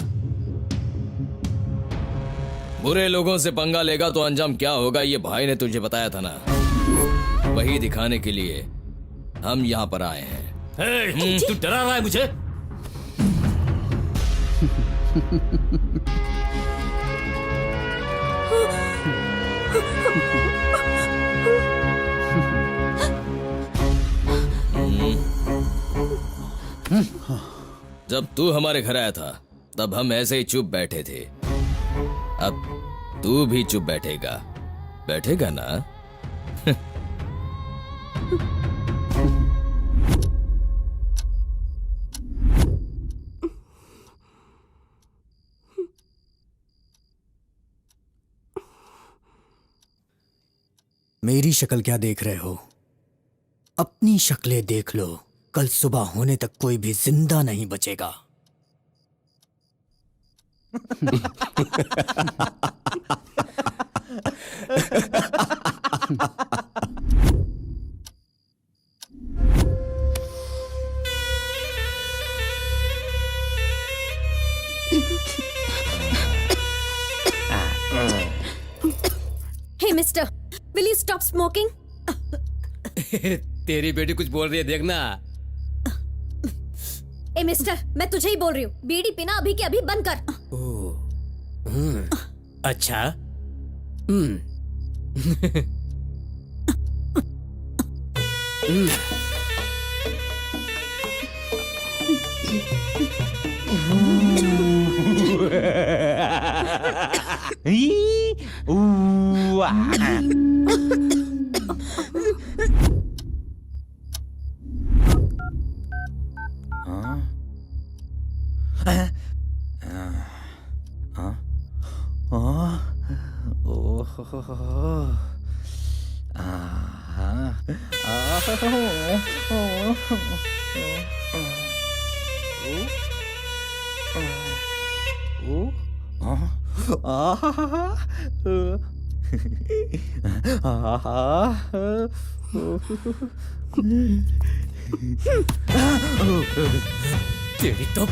बुरे लोगों से पंगा लेगा तो अंजाम क्या होगा ये भाई ने तुझे बताया था ना। वही दिखाने के लिए हम यहाँ पर आए हैं। तू डरा रहा है मुझे? जब तू हमारे घर आया था तब हम ऐसे ही चुप बैठे थे। अब तू भी चुप बैठेगा, बैठेगा ना? मेरी शक्ल क्या देख रहे हो? अपनी शक्लें देख लो। कल सुबह होने तक कोई भी जिंदा नहीं बचेगा। Hey mister, will you stop smoking? तेरी बेटी कुछ बोल रही है, देखना। ए मिस्टर, मैं तुझे ही बोल रही हूँ, बीड़ी पीना अभी के अभी बंद कर। अच्छा। तेरी तो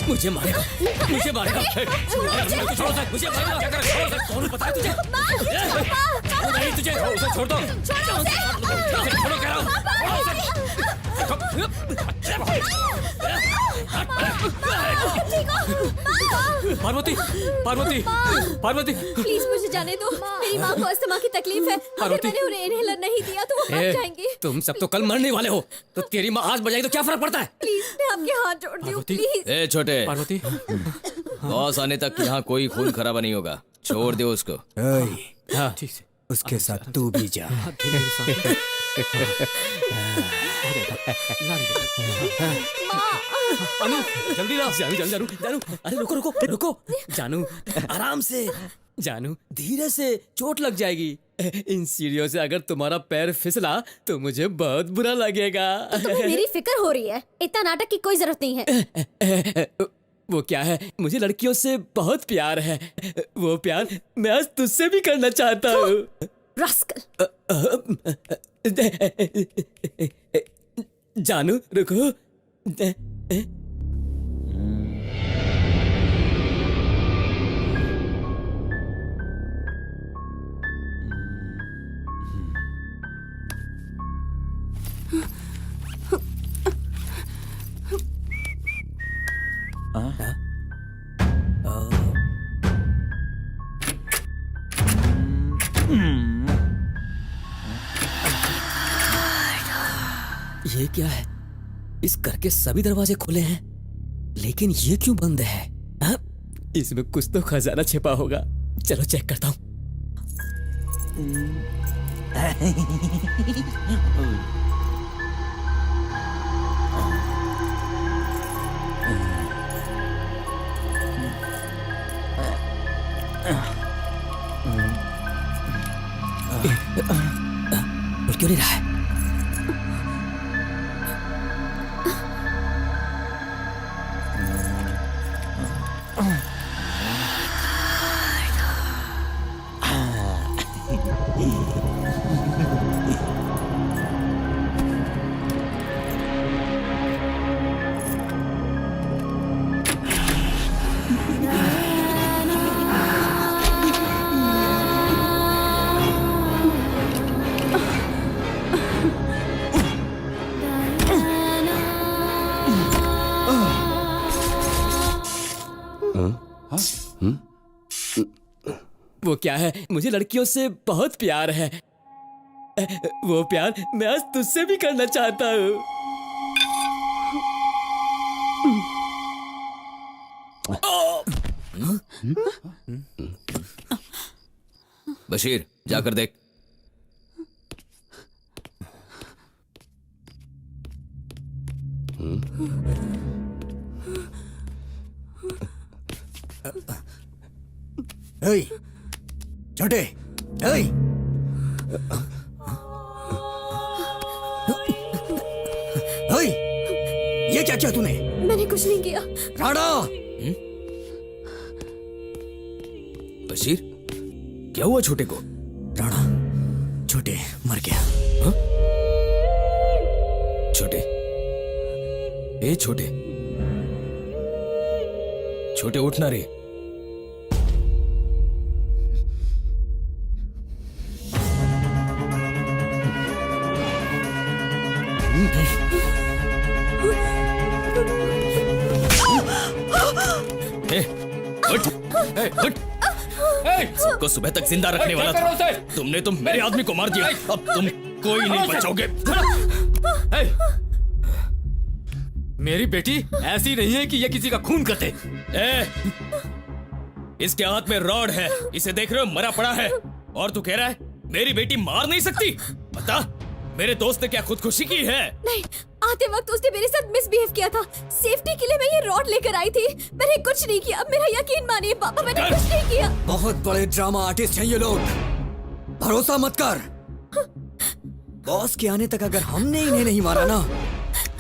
मुझे मारेगा, मुझे मारेगा। मुझे मारेगा, क्या करेगा? कौन पता है तुझे? नहीं तुझे छोड़ दो, छोड़ो कह रहा हूँ। पार्वती, पार्वती, पार्वती, प्लीज मुझे जाने दो। मेरी माँ को अस्थमा की तकलीफ है। अगर मैंने उन्हें इनहेलर नहीं दिया तो वो मर जाएंगी। तुम सब तो कल मरने वाले हो, तो तेरी माँ आज बजाएगी तो क्या फर्क पड़ता है? प्लीज, मैं आपके हाथ जोड़ती हूँ, पार्वती? प्लीज। ए छोटे, पार्वती, बॉस आने तक यहाँ कोई खून खराबा नहीं होगा। छोड़ दो उसको। हाँ, ठीक से। उसके साथ तू भी जा। अनु जल्दी ला। जानू जानू जानू जानू, अरे रुको रुको रुको जानू, आराम से जानू, धीरे से, चोट लग जाएगी। इन सीढ़ियों से अगर तुम्हारा पैर फिसला तो मुझे बहुत बुरा लगेगा। तुम्हें मेरी फिक्र हो रही है, इतना नाटक की कोई जरूरत नहीं है। वो क्या है, मुझे लड़कियों से बहुत प्यार है। वो प्यार मैं आज तुझसे भी करना चाहता हूँ। रास्कल। जानू रुको। ये क्या है? इस घर के सभी दरवाजे खुले हैं, लेकिन ये क्यों बंद है? हा? इसमें कुछ तो खजाना छिपा होगा। चलो चेक करता हूँ। खुल क्यों नहीं रहा है? वो क्या है, मुझे लड़कियों से बहुत प्यार है। वो प्यार मैं आज तुझसे भी करना चाहता हूँ। बशीर जाकर देख। ओए, छोटे, ओए। ओए, ये क्या किया तूने? मैंने कुछ नहीं किया। राणा! बशीर क्या हुआ छोटे को? राणा, छोटे मर गया। हा? छोटे, ए छोटे, छोटे उठना रे। सबको सुबह तक जिंदा रखने वाला था, तुमने तो मेरे आदमी को मार दिया। अब तुम कोई नहीं बचाओगे। मेरी बेटी ऐसी नहीं है कि ये किसी का खून करते। इसके हाथ में रॉड है, इसे देख रहे हो, मरा पड़ा है। और तू कह रहा है मेरी बेटी मार नहीं सकती? बता, मेरे दोस्त ने क्या खुदकुशी की है? नहीं, आते वक्त उसने मेरे साथ मिसबिहेव किया था। सेफ्टी के लिए मैं ये रॉड लेकर आई थी। मैंने कुछ नहीं किया, मेरा यकीन मानिए पापा, मैंने कुछ नहीं किया। बहुत बड़े ड्रामा आर्टिस्ट हैं ये लोग, भरोसा मत कर। बॉस के आने तक अगर हमने इन्हें नहीं मारा ना,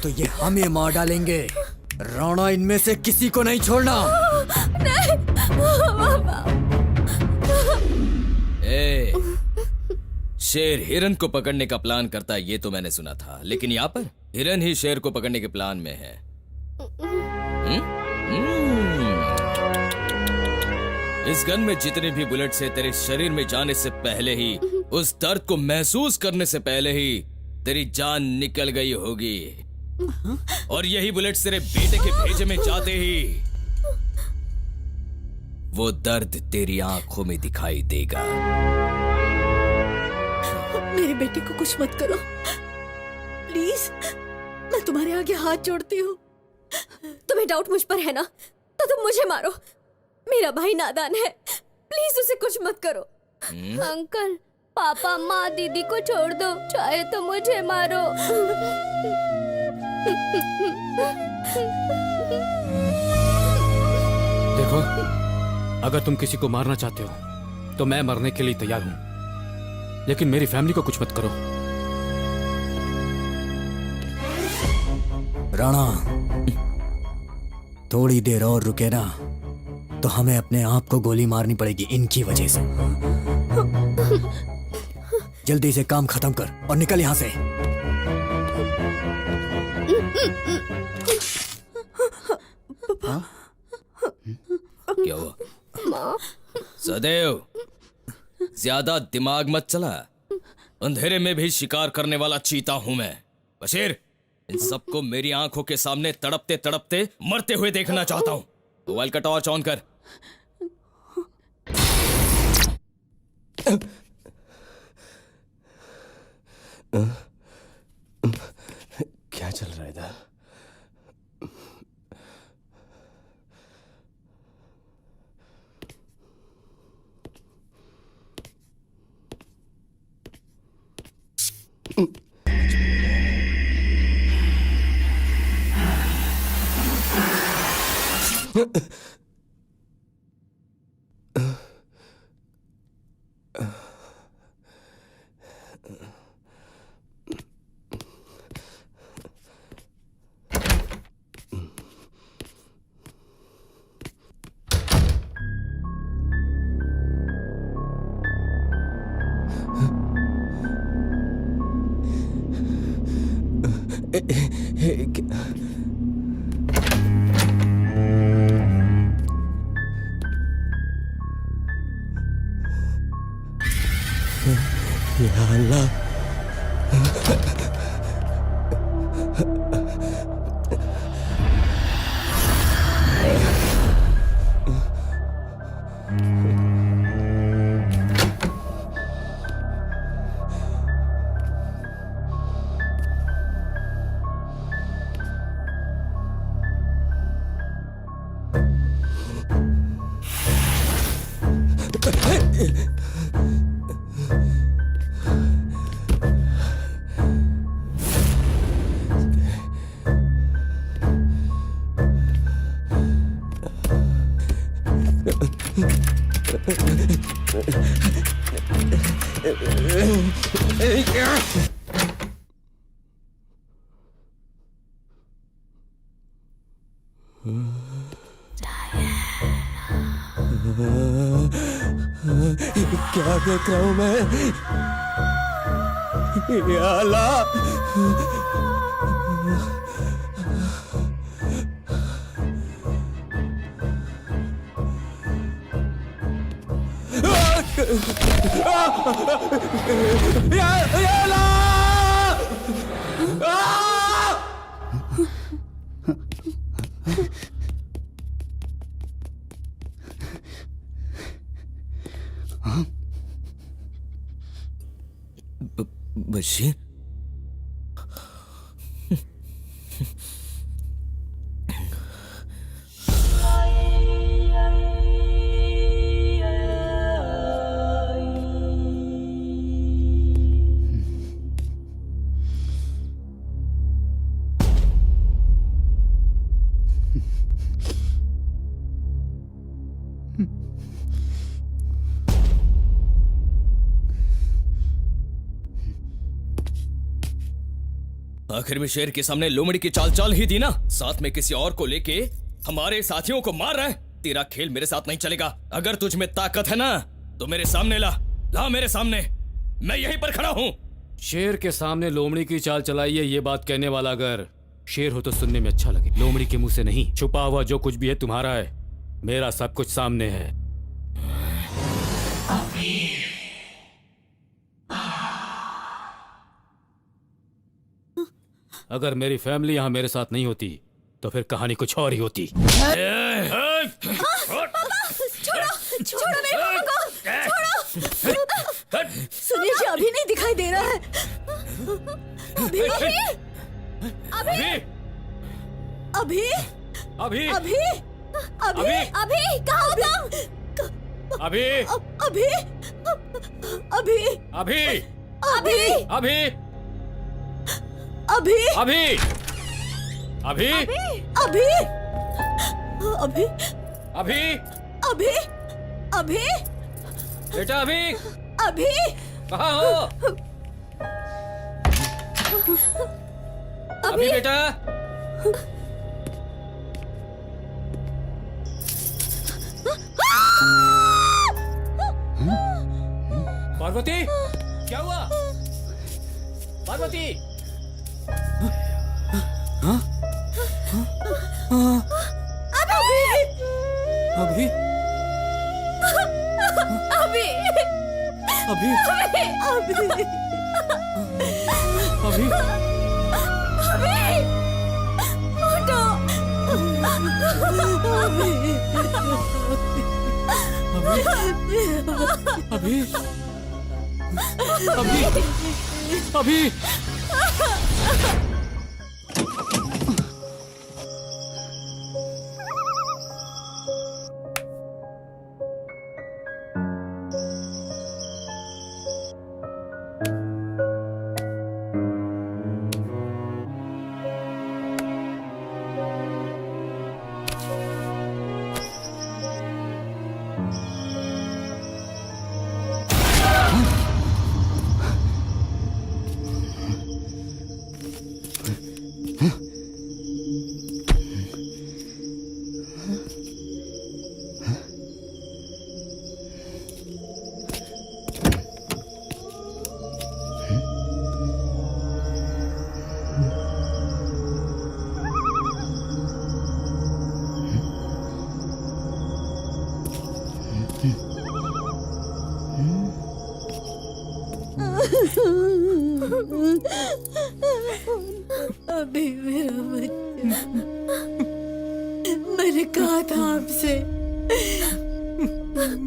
तो ये हमें मार डालेंगे। राणा, इनमें से किसी को नहीं छोड़ना। नहीं पापा। शेर हिरन को पकड़ने का प्लान करता है, ये तो मैंने सुना था, लेकिन यहाँ पर हिरन ही शेर को पकड़ने के प्लान में है। इस गन में जितने भी बुलेट से तेरे शरीर में जाने से पहले ही, उस दर्द को महसूस करने से पहले ही तेरी जान निकल गई होगी। और यही बुलेट तेरे बेटे के भेजे में जाते ही वो दर्द तेरी आंखों में दिखाई देगा। मेरे बेटे को कुछ मत करो प्लीज, मैं तुम्हारे आगे हाथ जोड़ती हूँ। तुम्हें डाउट मुझ पर है ना, तो तुम मुझे मारो। मेरा भाई नादान है, प्लीज उसे उसे कुछ मत करो। अंकल, पापा माँ दीदी को छोड़ दो, चाहे तो मुझे मारो। देखो, अगर तुम किसी को मारना चाहते हो तो मैं मरने के लिए तैयार हूं, लेकिन मेरी फैमिली को कुछ मत करो। राणा, थोड़ी देर और रुके ना तो हमें अपने आप को गोली मारनी पड़ेगी इनकी वजह से। जल्दी से काम खत्म कर और निकल यहाँ से। क्या हुआ? सदैव ज्यादा दिमाग मत चला। अंधेरे में भी शिकार करने वाला चीता हूं मैं। बशीर, इन सबको मेरी आंखों के सामने तड़पते तड़पते मरते हुए देखना चाहता हूं। मोबाइल का टॉर्च ऑन कर। क्या चल रहा है इधर? या अल्लाह, क्या देख रहा हूं मैं? या अल्लाह, या अल्लाह! बशीर, आखिर में शेर के सामने लोमड़ी की चाल चाल ही दी ना। साथ में किसी और को लेके हमारे साथियों को मार रहा है। तेरा खेल मेरे साथ नहीं चलेगा। अगर तुझ में ताकत है ना तो मेरे सामने ला मेरे सामने, मैं यहीं पर खड़ा हूँ। शेर के सामने लोमड़ी की चाल चलाई है, ये बात कहने वाला अगर शेर हो तो सुनने में अच्छा लगे। लोमड़ी के मुंह से नहीं। छुपा हुआ जो कुछ भी है तुम्हारा है, मेरा सब कुछ सामने है। अगर मेरी फैमिली यहाँ मेरे साथ नहीं होती तो फिर कहानी कुछ और ही होती। छोड़ो मेरे पापा को, छोड़ो। सुनिए जी, अभी नहीं दिखाई दे रहा है। अभी अभी अभी अभी अभी अभी अभी कहाँ हो तुम? अभी अभी अभी अभी अभी अभी अभी अभी अभी अभी अभी अभी अभी अभी बेटा अभी अभी कहाँ हो? अभी बेटा पार्वती क्या हुआ? पार्वती अभी अभी अभी अभी अभी उठो अभी अभी अभी अभी मेरा बच्चा, मैंने कहा था आपसे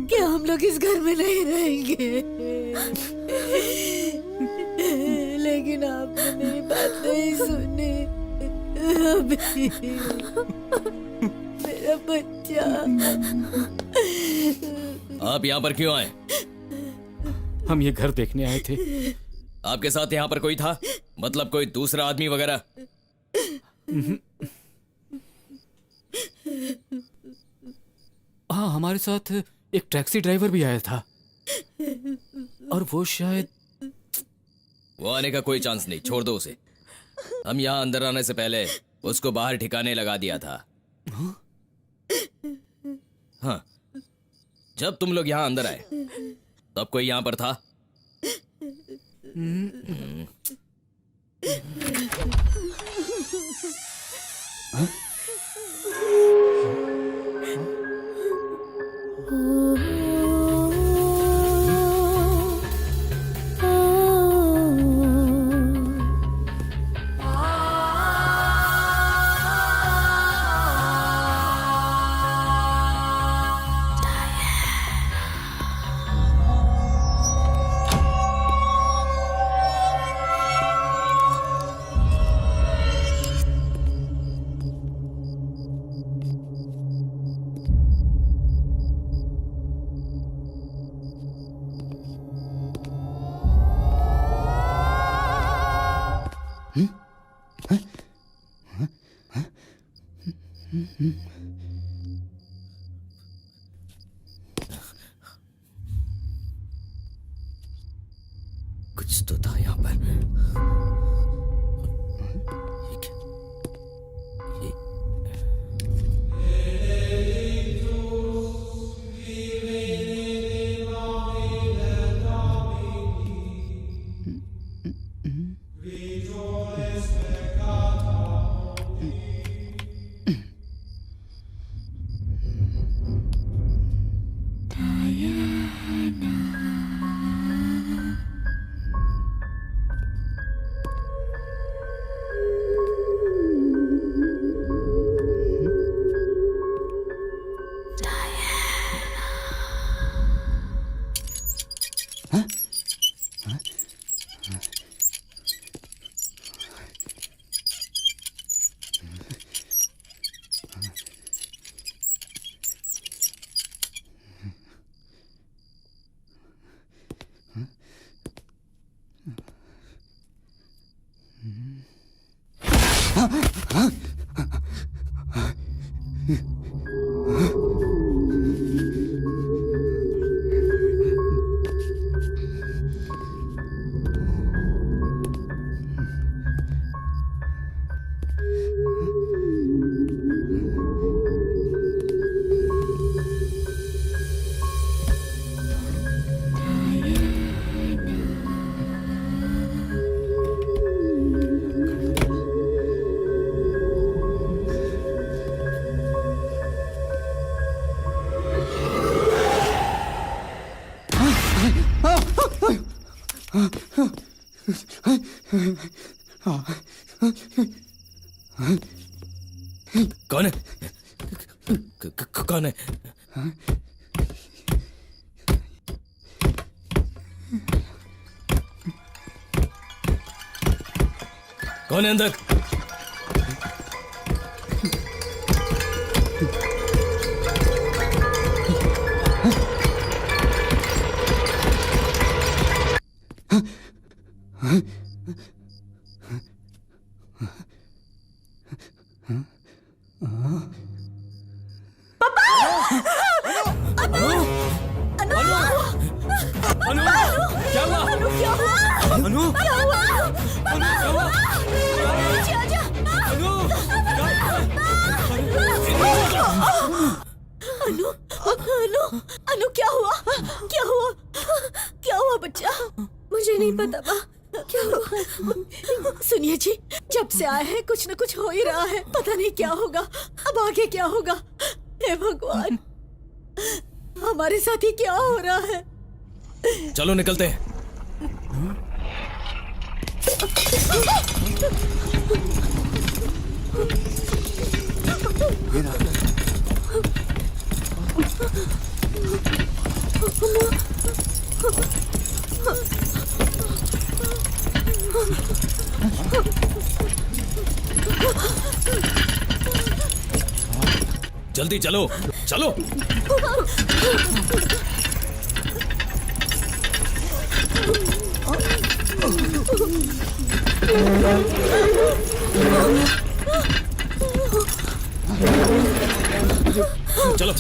कि हम लोग इस घर में नहीं रहेंगे, लेकिन आपने मेरी बात नहीं सुनी। अभी मेरा बच्चा। आप यहाँ पर क्यों आए? हम ये घर देखने आए थे। आपके साथ यहाँ पर कोई था? मतलब कोई दूसरा आदमी वगैरह? हाँ, हमारे साथ एक टैक्सी ड्राइवर भी आया था और वो शायद वो आने का कोई चांस नहीं, छोड़ दो उसे। हम यहाँ अंदर आने से पहले उसको बाहर ठिकाने लगा दिया था। हाँ, जब तुम लोग यहाँ अंदर आए तब कोई यहाँ पर था? कुछ तो था यहाँ पर। ये क्या? कौन है? कौन है? कौन है अंदर? अनु क्या हुआ? क्या हुआ? क्या हुआ बच्चा? मुझे नहीं पता माँ, क्या हुआ? सुनिए जी, जब से आए हैं कुछ न कुछ हो ही रहा है, पता नहीं क्या होगा, अब आगे क्या होगा। हे भगवान, हमारे साथ ही क्या हो रहा है? चलो निकलते हैं। जल्दी चलो, चलो। चलो,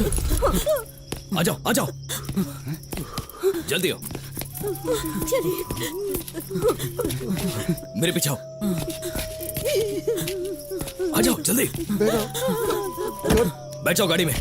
आ जाओ, आ जाओ, जल्दी हो। मेरे पीछे आओ, आ जाओ जल्दी। बैठ जाओ गाड़ी में।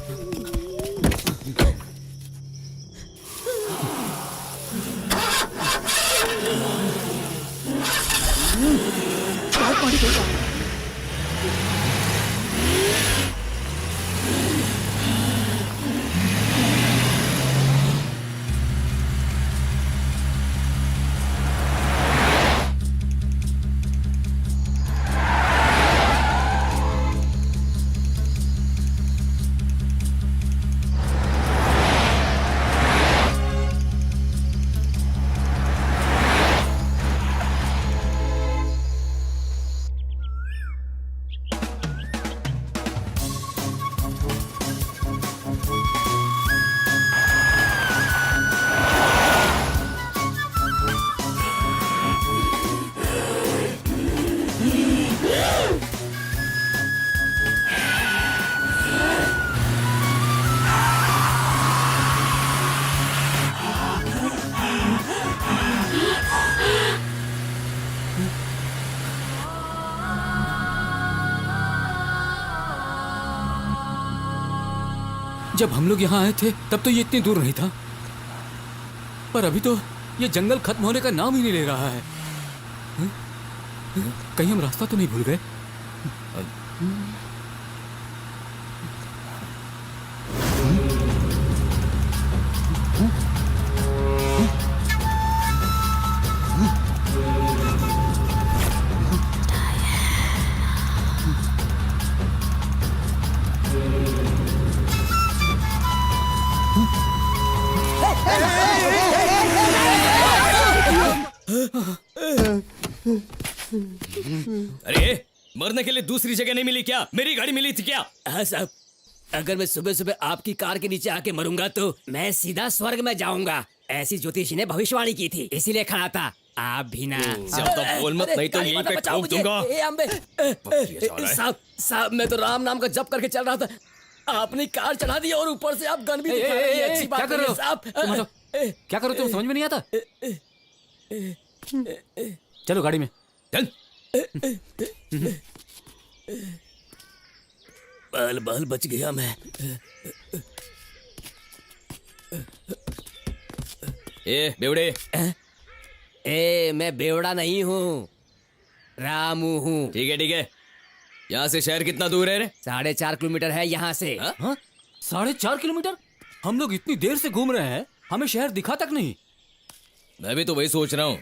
जब हम लोग यहाँ आए थे तब तो ये इतनी दूर नहीं था, पर अभी तो ये जंगल खत्म होने का नाम ही नहीं ले रहा है। कहीं हम रास्ता तो नहीं भूल गए? अरे मरने के लिए दूसरी जगह नहीं मिली क्या? मेरी गाड़ी मिली थी क्या? हाँ साहब, अगर मैं सुबह सुबह आपकी कार के नीचे आके मरूंगा तो मैं सीधा स्वर्ग में जाऊंगा, ऐसी ज्योतिषी ने भविष्यवाणी की थी, इसीलिए खड़ा था। आप भी ना ज्यादा बोल मत, नहीं तो यहीं पे ठोक दूंगा। साहब मैं तो राम नाम का जप करके चल रहा था, आपने कार चढ़ा दी और ऊपर से आप गन भी दिखा रहे हैं। अच्छी बात नहीं है साहब। क्या करो तुम, समझ में नहीं आता? चलो गाड़ी में चल। बाल बाल बच गया मैं। ए बेवड़े। मैं बेवड़ा नहीं हूँ, रामू हूँ। ठीक है ठीक है। यहाँ से शहर कितना दूर है रे? 4.5 किलोमीटर है यहाँ से। 4.5 किलोमीटर? हम लोग इतनी देर से घूम रहे हैं, हमें शहर दिखा तक नहीं। मैं भी तो वही सोच रहा हूँ।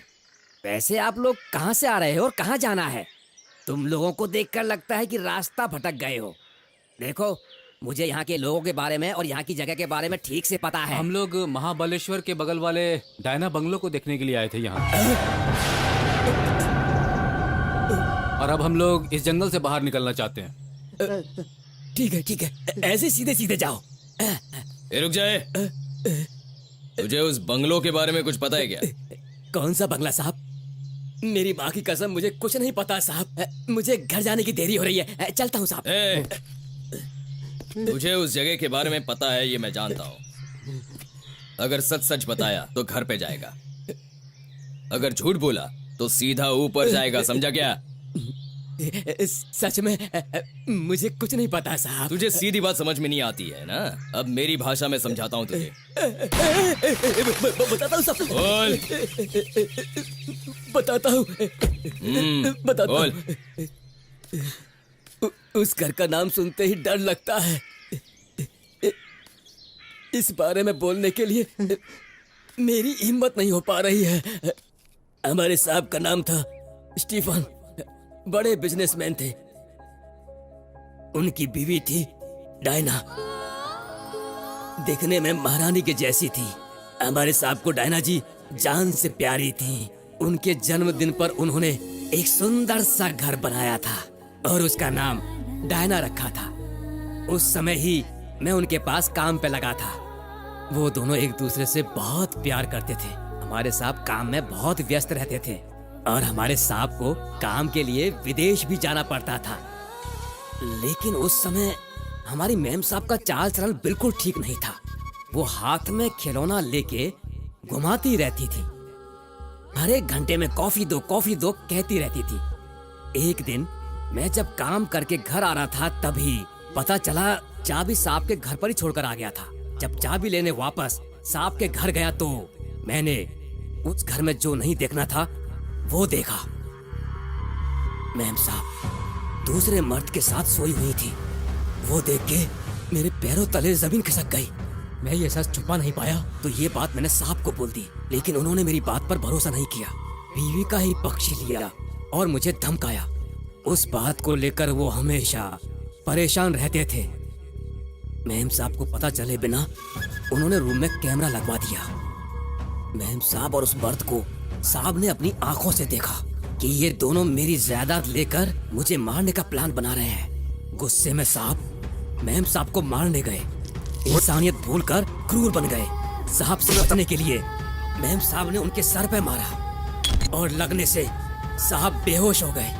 वैसे आप लोग कहाँ से आ रहे हो और कहाँ जाना है? तुम लोगों को देखकर लगता है कि रास्ता भटक गए हो। देखो, मुझे यहाँ के लोगों के बारे में और यहाँ की जगह के बारे में ठीक से पता है। हम लोग महाबलेश्वर के बगल वाले डायना बंगलो को देखने के लिए आए थे यहाँ। और अब हम लोग इस जंगल से बाहर निकलना चाहते हैं। ठीक है, ऐसे सीधे सीधे जाओ। ए, रुक जाए। तुझे उस बंगलो के बारे में कुछ पता है क्या? कौन सा बंगला साहब? मेरी माँ की कसम मुझे कुछ नहीं पता साहब। मुझे घर जाने की देरी हो रही है, चलता हूँ साहब। ए, तुझे उस जगह के बारे में पता है ये मैं जानता हूँ। अगर सच सच बताया तो घर पे जाएगा, अगर झूठ बोला तो सीधा ऊपर जाएगा, समझा क्या? सच में मुझे कुछ नहीं पता साहब। तुझे सीधी बात समझ में नहीं आती है ना? अब मेरी भाषा में समझाता हूँ तुझे। बताता हूँ सब। बोल। बताता हूँ। बताता बोल। हूँ। उस घर का नाम सुनते ही डर लगता है। इस बारे में बोलने के लिए मेरी हिम्मत नहीं हो पा रही है। हमारे साहब का नाम था स्टीफन, बड़े बिजनेसमैन थे। उनकी बीवी थी डायना, देखने में महारानी के जैसी थी। हमारे साहब को डायना जी जान से प्यारी थी। उनके जन्मदिन पर उन्होंने एक सुंदर सा घर बनाया था और उसका नाम डायना रखा था। उस समय ही मैं उनके पास काम पे लगा था। वो दोनों एक दूसरे से बहुत प्यार करते थे। हमारे साहब काम में बहुत व्यस्त रहते थे और हमारे साहब को काम के लिए विदेश भी जाना पड़ता था। लेकिन उस समय हमारी मैम साहब का चाल चलन बिल्कुल ठीक नहीं था। वो हाथ में खिलौना लेके घुमाती रहती थी। हर एक घंटे में कॉफी दो कहती रहती थी। एक दिन मैं जब काम करके घर आ रहा था तभी पता चला चाबी साहब के घर पर ही छोड़कर आ गया था। जब चाबी लेने वापस साहब के घर गया तो मैंने उस घर में जो नहीं देखना था वो देखा। मैम साहब दूसरे मर्द के साथ सोई हुई थी। वो देख के मेरे पैरों तले जमीन खिसक गई। मैं ये सच छुपा नहीं पाया तो ये बात मैंने साहब को बोल दी, लेकिन उन्होंने मेरी बात पर भरोसा नहीं किया। बीवी का ही पक्ष लिया और मुझे धमकाया। उस बात को लेकर वो हमेशा परेशान रहते थे। मैम साहब को पता चले बिना उन्होंने रूम में कैमरा लगवा दिया। मैम साहब और उस मर्द को साहब ने अपनी आंखों से देखा कि ये दोनों मेरी जायदाद लेकर मुझे मारने का प्लान बना रहे हैं। गुस्से में साहब मैम साहब को मारने गए। इंसानियत भूलकर क्रूर बन गए। साहब से बचने के लिए मैम साहब ने उनके सर पे मारा और लगने से साहब बेहोश हो गए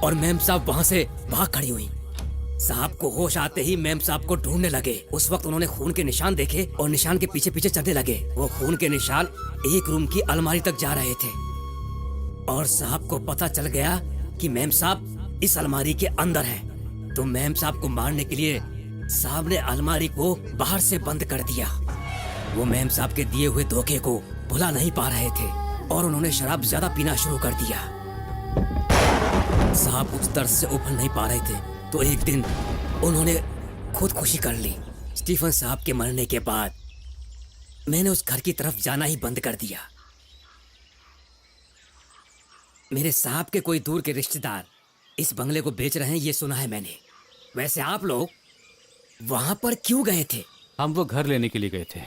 और मैम साहब वहां से भाग खड़ी हुई। साहब को होश आते ही मैम साहब को ढूंढने लगे। उस वक्त उन्होंने खून के निशान देखे और निशान के पीछे पीछे चलने लगे। वो खून के निशान एक रूम की अलमारी तक जा रहे थे और साहब को पता चल गया कि मैम साहब इस अलमारी के अंदर हैं। तो मैम साहब को मारने के लिए साहब ने अलमारी को बाहर से बंद कर दिया। वो मैम साहब के दिए हुए धोखे को भुला नहीं पा रहे थे और उन्होंने शराब ज्यादा पीना शुरू कर दिया। साहब उस दर्द से उभर नहीं पा रहे थे तो एक दिन उन्होंने खुदकुशी कर ली। स्टीफन साहब के मरने के बाद मैंने उस घर की तरफ जाना ही बंद कर दिया। मेरे साहब के कोई दूर के रिश्तेदार इस बंगले को बेच रहे हैं ये सुना है मैंने। वैसे आप लोग वहां पर क्यों गए थे? हम वो घर लेने के लिए गए थे,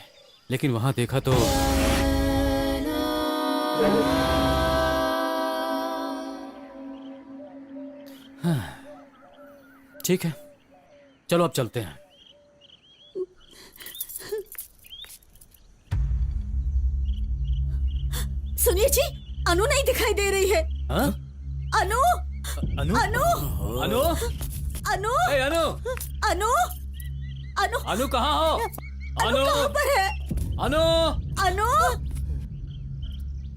लेकिन वहां देखा तो ठीक है, चलो अब चलते हैं। सुनिए जी, अनु नहीं दिखाई दे रही है। हाँ? अनु अनु अनु अनु अनु ए, अनु अनु अनु अनु कहाँ हो? अनु कहाँ पर है? अनु अनु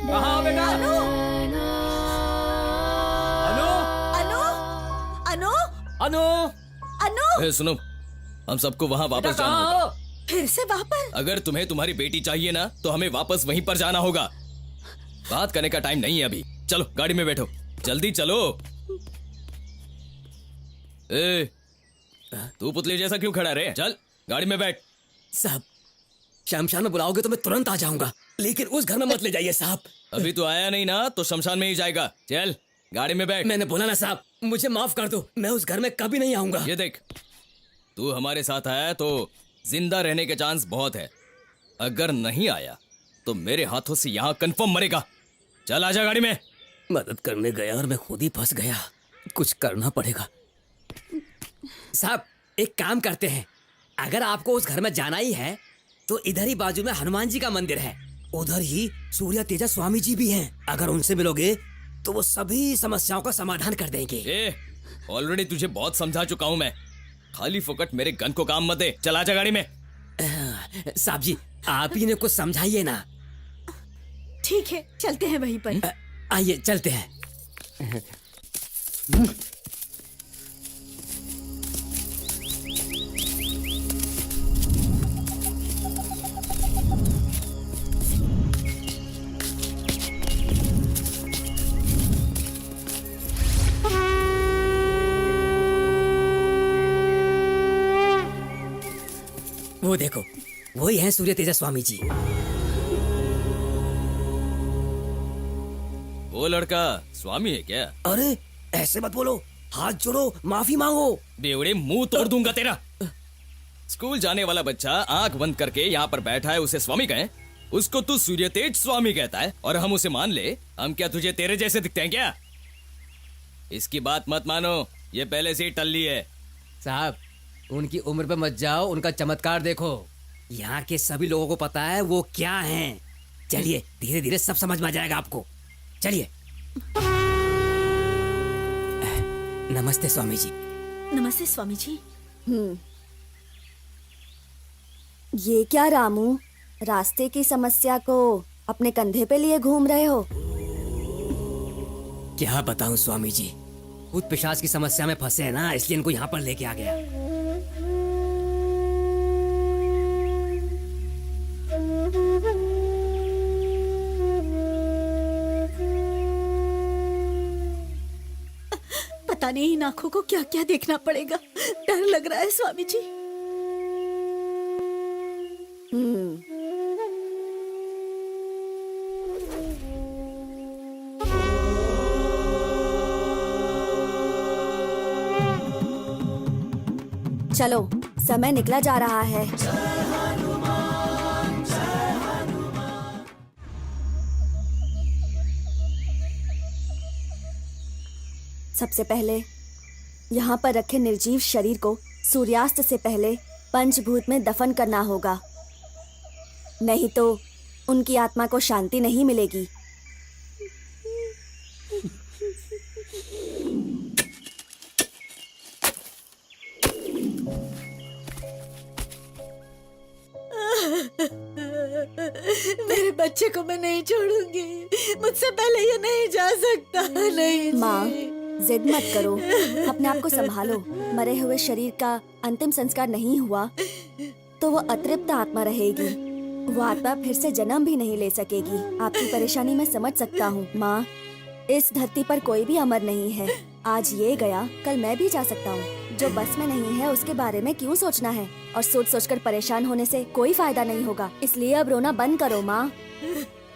कहाँ हो बेटा? अनु अनु अनु अनु अनु अनु ए, सुनो, हम सबको वहाँ वापस जाना कहाँ होगा। हो? फिर से वापस? अगर तुम्हें तुम्हारी बेटी चाहिए ना तो हमें वापस वहीं पर जाना होगा। बात करने का टाइम नहीं है अभी। चलो गाड़ी में बैठो, जल्दी चलो। ए, तू पुतले जैसा क्यों खड़ा रे? चल गाड़ी में बैठ। साहब शमशान में बुलाओगे तो मैं तुरंत आ जाऊंगा, लेकिन उस घर में मत ले जाइए साहब। अभी तो आया नहीं ना, तो शमशान में ही जाएगा। चल गाड़ी में बैठ। मैंने बोला ना साहब, मुझे माफ कर दो, मैं उस घर में कभी नहीं आऊंगा। ये देख, तू हमारे साथ आया तो जिंदा रहने के चांस बहुत है। अगर नहीं आया तो मेरे हाथों से यहाँ कंफर्म मरेगा। चल आजा गाड़ी में। मदद करने गया और मैं खुद ही फंस गया। कुछ करना पड़ेगा। साहब एक काम करते हैं, अगर आपको उस घर में जाना ही है तो इधर ही बाजू में हनुमान जी का मंदिर है, उधर ही सूर्य तेजा स्वामी जी भी हैं। अगर उनसे मिलोगे तो वो सभी समस्याओं का समाधान कर देंगे। ऑलरेडी तुझे बहुत समझा चुका हूँ मैं। खाली फोकट मेरे गन को काम मत दे। चल आजा गाड़ी में। साहब जी आप ही ने कुछ समझाइए ना। ठीक है, चलते हैं वहीं पर। आइए चलते हैं। वो देखो, वही हैं सूर्य तेजा स्वामी जी। वो लड़का स्वामी है क्या? अरे ऐसे मत बोलो, हाथ जोड़ो, माफी मांगो। बेवड़े मुंह तोड़ दूंगा तेरा। स्कूल जाने वाला बच्चा आंख बंद करके यहाँ पर बैठा है, उसे स्वामी कहें? उसको तू सूर्य तेज स्वामी कहता है और हम उसे मान ले? हम क्या तुझे तेरे जैसे दिखते हैं क्या? इसकी बात मत मानो, ये पहले से ही टल्ली है। साहब उनकी उम्र पे मत जाओ, उनका चमत्कार देखो। यहाँ के सभी लोगों को पता है वो क्या हैं। चलिए धीरे धीरे सब समझ में आ जाएगा आपको। चलिए। नमस्ते स्वामी जी। नमस्ते स्वामी जी। ये क्या रामू, रास्ते की समस्या को अपने कंधे पे लिए घूम रहे हो? क्या बताऊं स्वामी जी, खुद पिशाच की समस्या में फंसे हैं ना, इसलिए इनको यहाँ पर लेके आ गया। पता नहीं इन आंखों को क्या क्या देखना पड़ेगा, डर लग रहा है स्वामी जी। चलो समय निकला जा रहा है। सबसे पहले यहाँ पर रखे निर्जीव शरीर को सूर्यास्त से पहले पंचभूत में दफन करना होगा, नहीं तो उनकी आत्मा को शांति नहीं मिलेगी। मेरे बच्चे को मैं नहीं छोड़ूंगी, मुझसे पहले ये नहीं जा सकता। नहीं माँ जिद मत करो, अपने आप को संभालो। मरे हुए शरीर का अंतिम संस्कार नहीं हुआ तो वो अतृप्त आत्मा रहेगी, वो आत्मा फिर से जन्म भी नहीं ले सकेगी। आपकी परेशानी मैं समझ सकता हूँ माँ, इस धरती पर कोई भी अमर नहीं है। आज ये गया कल मैं भी जा सकता हूँ। जो बस में नहीं है उसके बारे में क्यों सोचना है, और सोच सोचकर परेशान होने से कोई फायदा नहीं होगा। इसलिए अब रोना बंद करो माँ,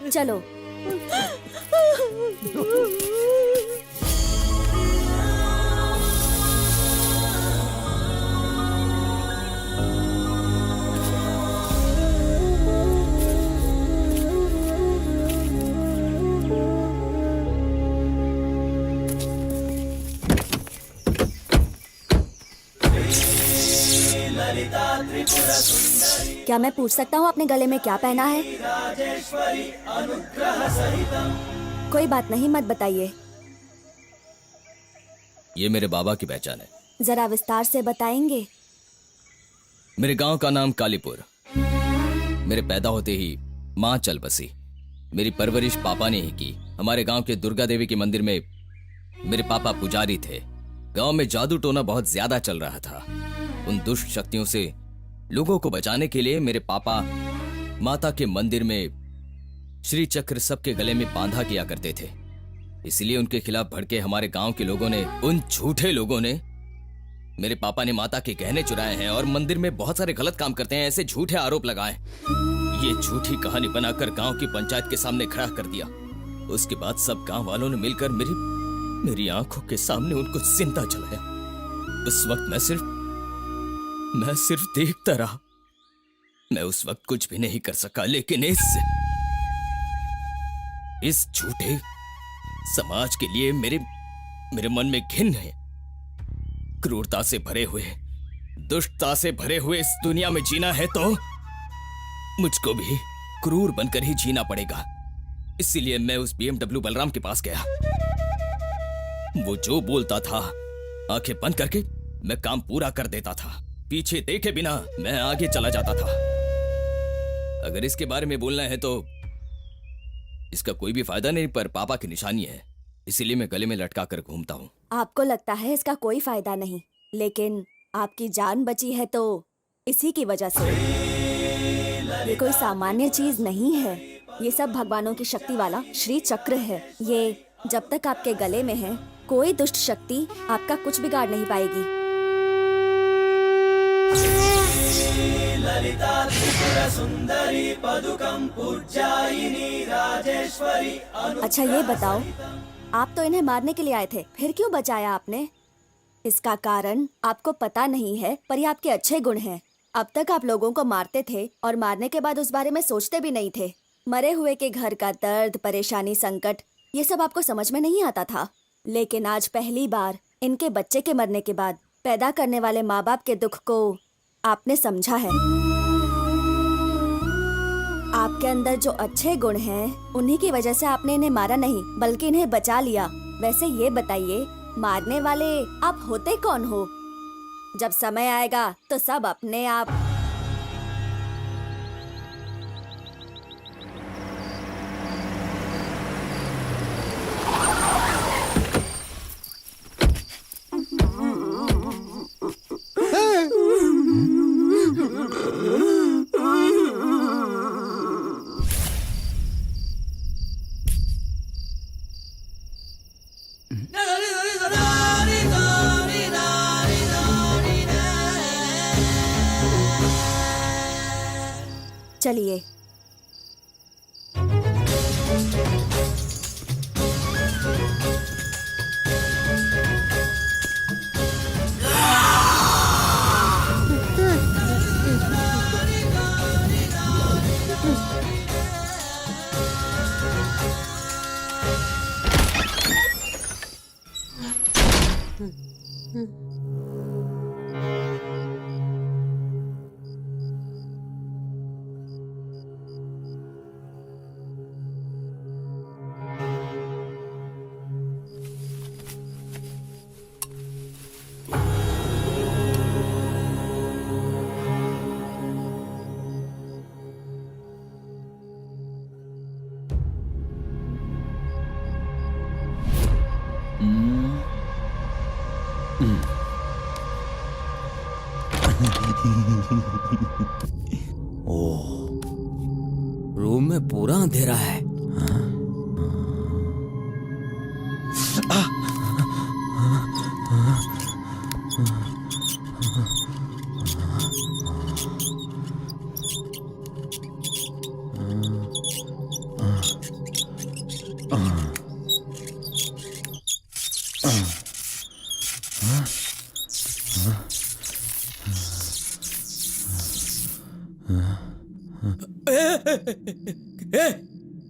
चलो। क्या मैं पूछ सकता हूँ आपने गले में क्या पहना है? कोई बात नहीं, मत बताइए। ये मेरे बाबा की पहचान है। जरा विस्तार से बताएंगे? मेरे गांव का नाम कालीपुर। मेरे पैदा होते ही माँ चल बसी। मेरी परवरिश पापा ने ही की। हमारे गांव के दुर्गा देवी के मंदिर में मेरे पापा पुजारी थे। गांव में जादू टोना बहुत ज्यादा चल रहा था। उन दुष्ट शक्तियों से लोगों को बचाने के लिए मेरे पापा माता के मंदिर में श्री चक्र सबके गले में बांधा किया करते थे। इसलिए उनके खिलाफ भड़के हमारे गांव के लोगों ने, उन झूठे लोगों ने मेरे पापा ने माता के गहने चुराए हैं और मंदिर में बहुत सारे गलत काम करते हैं, ऐसे झूठे आरोप लगाए। ये झूठी कहानी बनाकर गांव की पंचायत के सामने खड़ा कर दिया। उसके बाद सब गांव वालों ने मिलकर मेरी आंखों के सामने उनको जिंदा जलाया। उस वक्त मैं सिर्फ देखता रहा। मैं उस वक्त कुछ भी नहीं कर सका, लेकिन इस झूठे समाज के लिए मेरे मन में घिन है। क्रूरता से भरे हुए, दुष्टता से भरे हुए इस दुनिया में जीना है तो मुझको भी क्रूर बनकर ही जीना पड़ेगा। इसीलिए मैं उस BMW बलराम के पास गया। वो जो बोलता था आंखें बंद करके मैं काम पूरा कर देता था। पीछे देखे बिना मैं आगे चला जाता था। अगर इसके बारे में बोलना है तो इसका कोई भी फायदा नहीं, पर पापा की निशानी है, इसीलिए मैं गले में लटका कर घूमता हूँ। आपको लगता है इसका कोई फायदा नहीं, लेकिन आपकी जान बची है तो इसी की वजह से। ये कोई सामान्य चीज नहीं है, ये सब भगवानों की शक्ति वाला श्री चक्र है। ये जब तक आपके गले में है, कोई दुष्ट शक्ति आपका कुछ बिगाड़ नहीं पाएगी। अच्छा ये बताओ, आप तो इन्हें मारने के लिए आए थे, फिर क्यों बचाया आपने? इसका कारण आपको पता नहीं है, पर ये आपके अच्छे गुण हैं। अब तक आप लोगों को मारते थे और मारने के बाद उस बारे में सोचते भी नहीं थे। मरे हुए के घर का दर्द, परेशानी, संकट, ये सब आपको समझ में नहीं आता था। लेकिन आज पहली बार इनके बच्चे के मरने के बाद पैदा करने वाले माँ बाप के दुख को आपने समझा है। आपके अंदर जो अच्छे गुण हैं, उन्हीं की वजह से आपने इन्हें मारा नहीं, बल्कि इन्हें बचा लिया। वैसे ये बताइए, मारने वाले आप होते कौन हो? जब समय आएगा तो सब अपने आप। चलिए। रूम में पूरा अंधेरा है।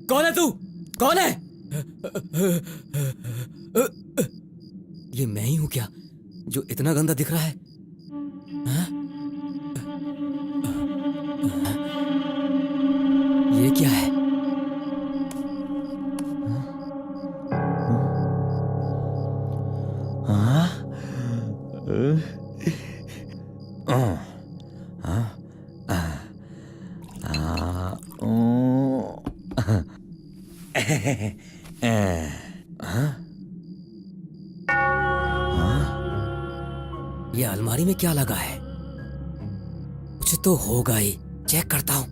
कौन है तू? कौन है? ये मैं ही हूं क्या जो इतना गंदा दिख रहा है? हाँ? ये क्या है? ये अलमारी में क्या लगा है? कुछ तो होगा ही, चेक करता हूं।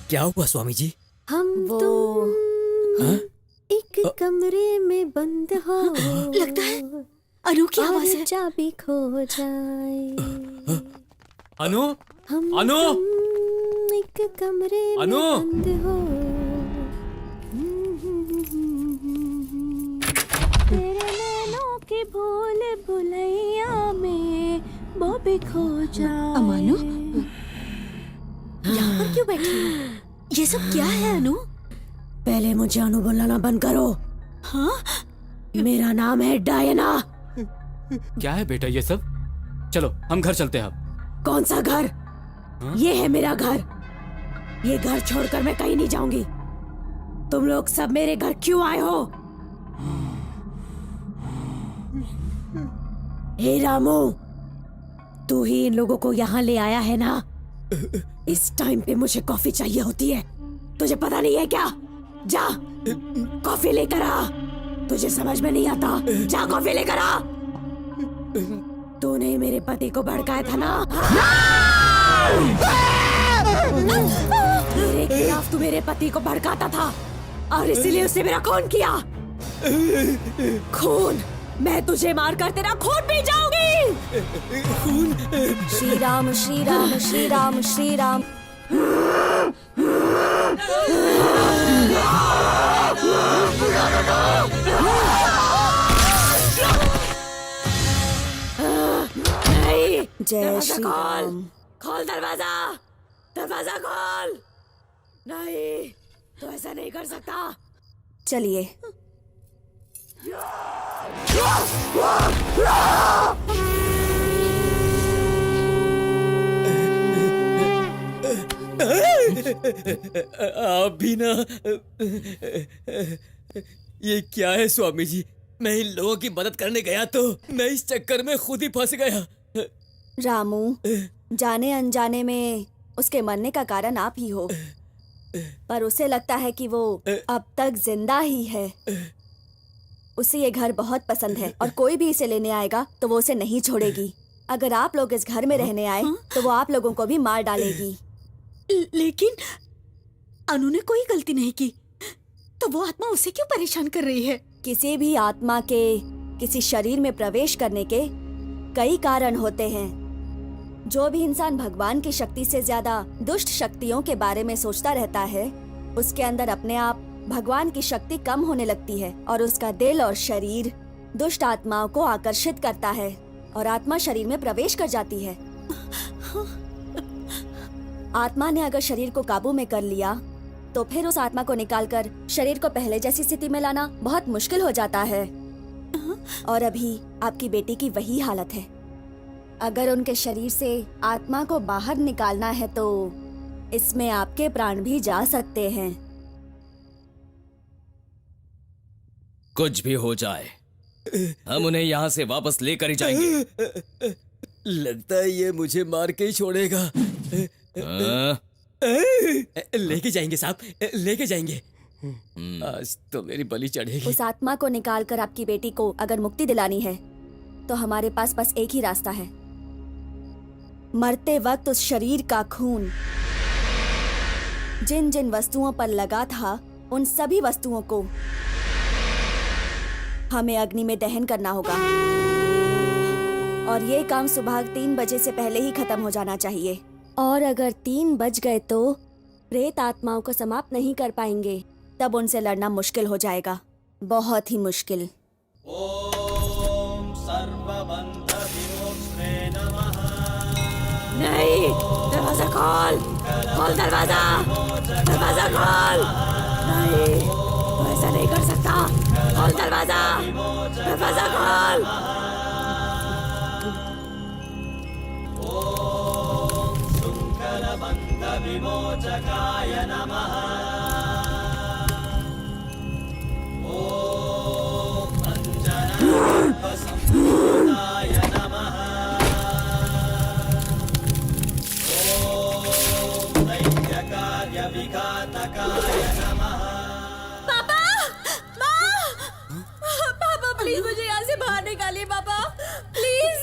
क्या हुआ स्वामी जी? हम वो हाँ? एक कमरे में बंद हो, लगता है अनु की आवाज है। और चाबी खो जाए। अनु, हम अनु, एक कमरे में अनु! बंद हो। तेरे नैनों की भूल भुलैया में वो भी खो जाए। अमानु? यहाँ पर क्यों बैठी हो? ये सब क्या है अनु? पहले मुझे अनु बुलाना बंद करो। हाँ? मेरा नाम है डायना। क्या है बेटा ये सब? चलो हम घर चलते हैं अब। कौन सा घर? ये है मेरा घर। ये घर छोड़कर मैं कहीं नहीं जाऊंगी। तुम लोग सब मेरे घर क्यों आए हो? हे रामू, तू ही इन लोगों को यहाँ ले आया है ना? इस टाइम पे मुझे कॉफी चाहिए होती है। तुझे पता नहीं है क्या? जा कॉफी लेकर आ। तुझे समझ में नहीं आता? जा कॉफी लेकर आ। तूने मेरे पति को भड़काया था ना? मेरे खिलाफ तू मेरे पति को भड़काता था और इसीलिए उसने मेरा खून किया। खून? मैं तुझे मारकर तेरा खून पी जाऊंगी। श्री राम श्री राम श्री राम श्री राम। नहीं, जय दरवाजा श्री खोल। राम। खोल दरवाजा। दरवाजा खोल। नहीं, तू ऐसा नहीं कर सकता। चलिए। आप भी ना। ये क्या है स्वामी जी? मैं इन लोगों की मदद करने गया तो मैं इस चक्कर में खुद ही फंस गया। रामू, जाने अनजाने में उसके मरने का कारण आप ही हो, पर उसे लगता है कि वो अब तक जिंदा ही है। उसे ये घर बहुत पसंद है और कोई भी इसे लेने आएगा तो वो उसे नहीं छोड़ेगी। अगर आप लोग इस घर में रहने आए तो वो आप लोगों को भी मार डालेगी। लेकिन अनु ने कोई गलती नहीं की, तो वो आत्मा उसे क्यों परेशान कर रही है? किसी भी आत्मा के किसी शरीर में प्रवेश करने के कई कारण होते हैं। जो भी इंसान भगवान की शक्ति से ज्यादा दुष्ट शक्तियों के बारे में सोचता रहता है, उसके अंदर अपने आप भगवान की शक्ति कम होने लगती है और उसका दिल और शरीर दुष्ट आत्माओं को आकर्षित करता है और आत्मा शरीर में प्रवेश कर जाती है। आत्मा ने अगर शरीर को काबू में कर लिया तो फिर उस आत्मा को निकालकर शरीर को पहले जैसी स्थिति में लाना बहुत मुश्किल हो जाता है। और अभी आपकी बेटी की वही हालत है। अगर उनके शरीर से आत्मा को बाहर निकालना है तो इसमें आपके प्राण भी जा सकते हैं। कुछ भी हो जाए, हम उन्हें यहाँ से वापस लेकर ही जाएंगे। लगता है ये मुझे मार के ही छोड़ेगा। हाँ? लेके जाएंगे साहब, लेके जाएंगे। आज तो मेरी बलि चढ़ेगी। उस आत्मा को निकालकर आपकी बेटी को अगर मुक्ति दिलानी है तो हमारे पास बस एक ही रास्ता है। मरते वक्त उस शरीर का खून जिन जिन वस्तुओं पर लगा था, उन सभी वस्तुओं को हमें अग्नि में दहन करना होगा और ये काम सुबह 3 बजे से पहले ही खत्म हो जाना चाहिए। और अगर 3 बज गए तो प्रेत आत्माओं को समाप्त नहीं कर पाएंगे, तब उनसे लड़ना मुश्किल हो जाएगा, बहुत ही मुश्किल। ओम सर्वबंध विमोक्ष्णे नमः। नहीं, दरवाजा खोल। खोल दरवाजा। दरवाजा खोल। नहीं, तू ऐसा नहीं कर सकता। खोल दरवाजा। दरवाजा खोल। बंध विमोचकाय नमः। ओम अंजनाय नमः। ओम दैत्यकार्य विघातकाय नमः। पापा, माँ, पापा प्लीज मुझे यहाँ से बाहर निकालिए पापा, प्लीज।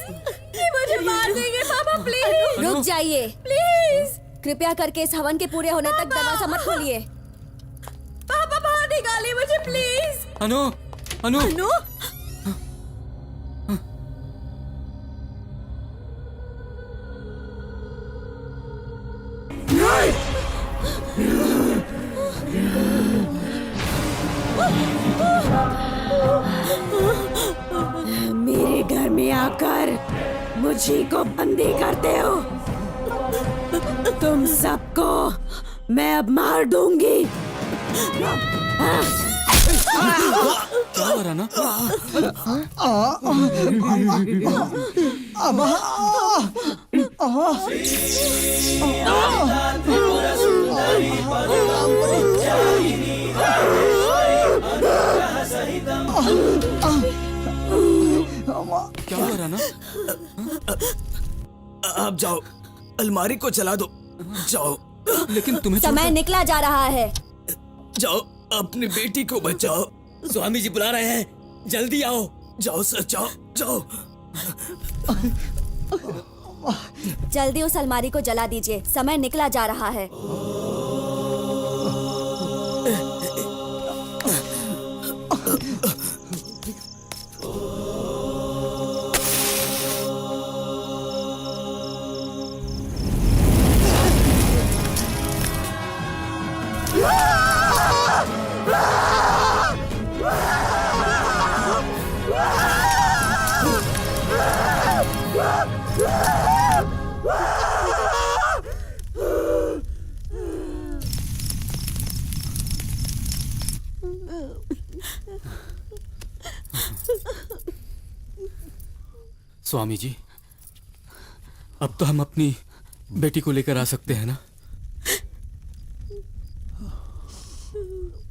ये मुझे मार देंगे पापा, प्लीज। रुक जाइए, प्लीज। कृपया करके इस हवन के पूरे होने तक दरवाजा मत खोलिए। पापा बाहर निकालिए मुझे प्लीज। अनु अनु अनु मेरे घर में आकर मुझे को बंदी करते हो। तुम सबको मैं अब मार दूंगी। क्या हो रहा ना? क्या हो रहा ना? आप जाओ, अलमारी को चला दो, जाओ। लेकिन तुम्हें समय निकला जा रहा है। जाओ, अपनी बेटी को बचाओ। स्वामी जी बुला रहे हैं, जल्दी आओ। जाओ सर, जाओ जाओ। जल्दी उस अलमारी को जला दीजिए, समय निकला जा रहा है। स्वामी जी, अब तो हम अपनी बेटी को लेकर आ सकते हैं ना?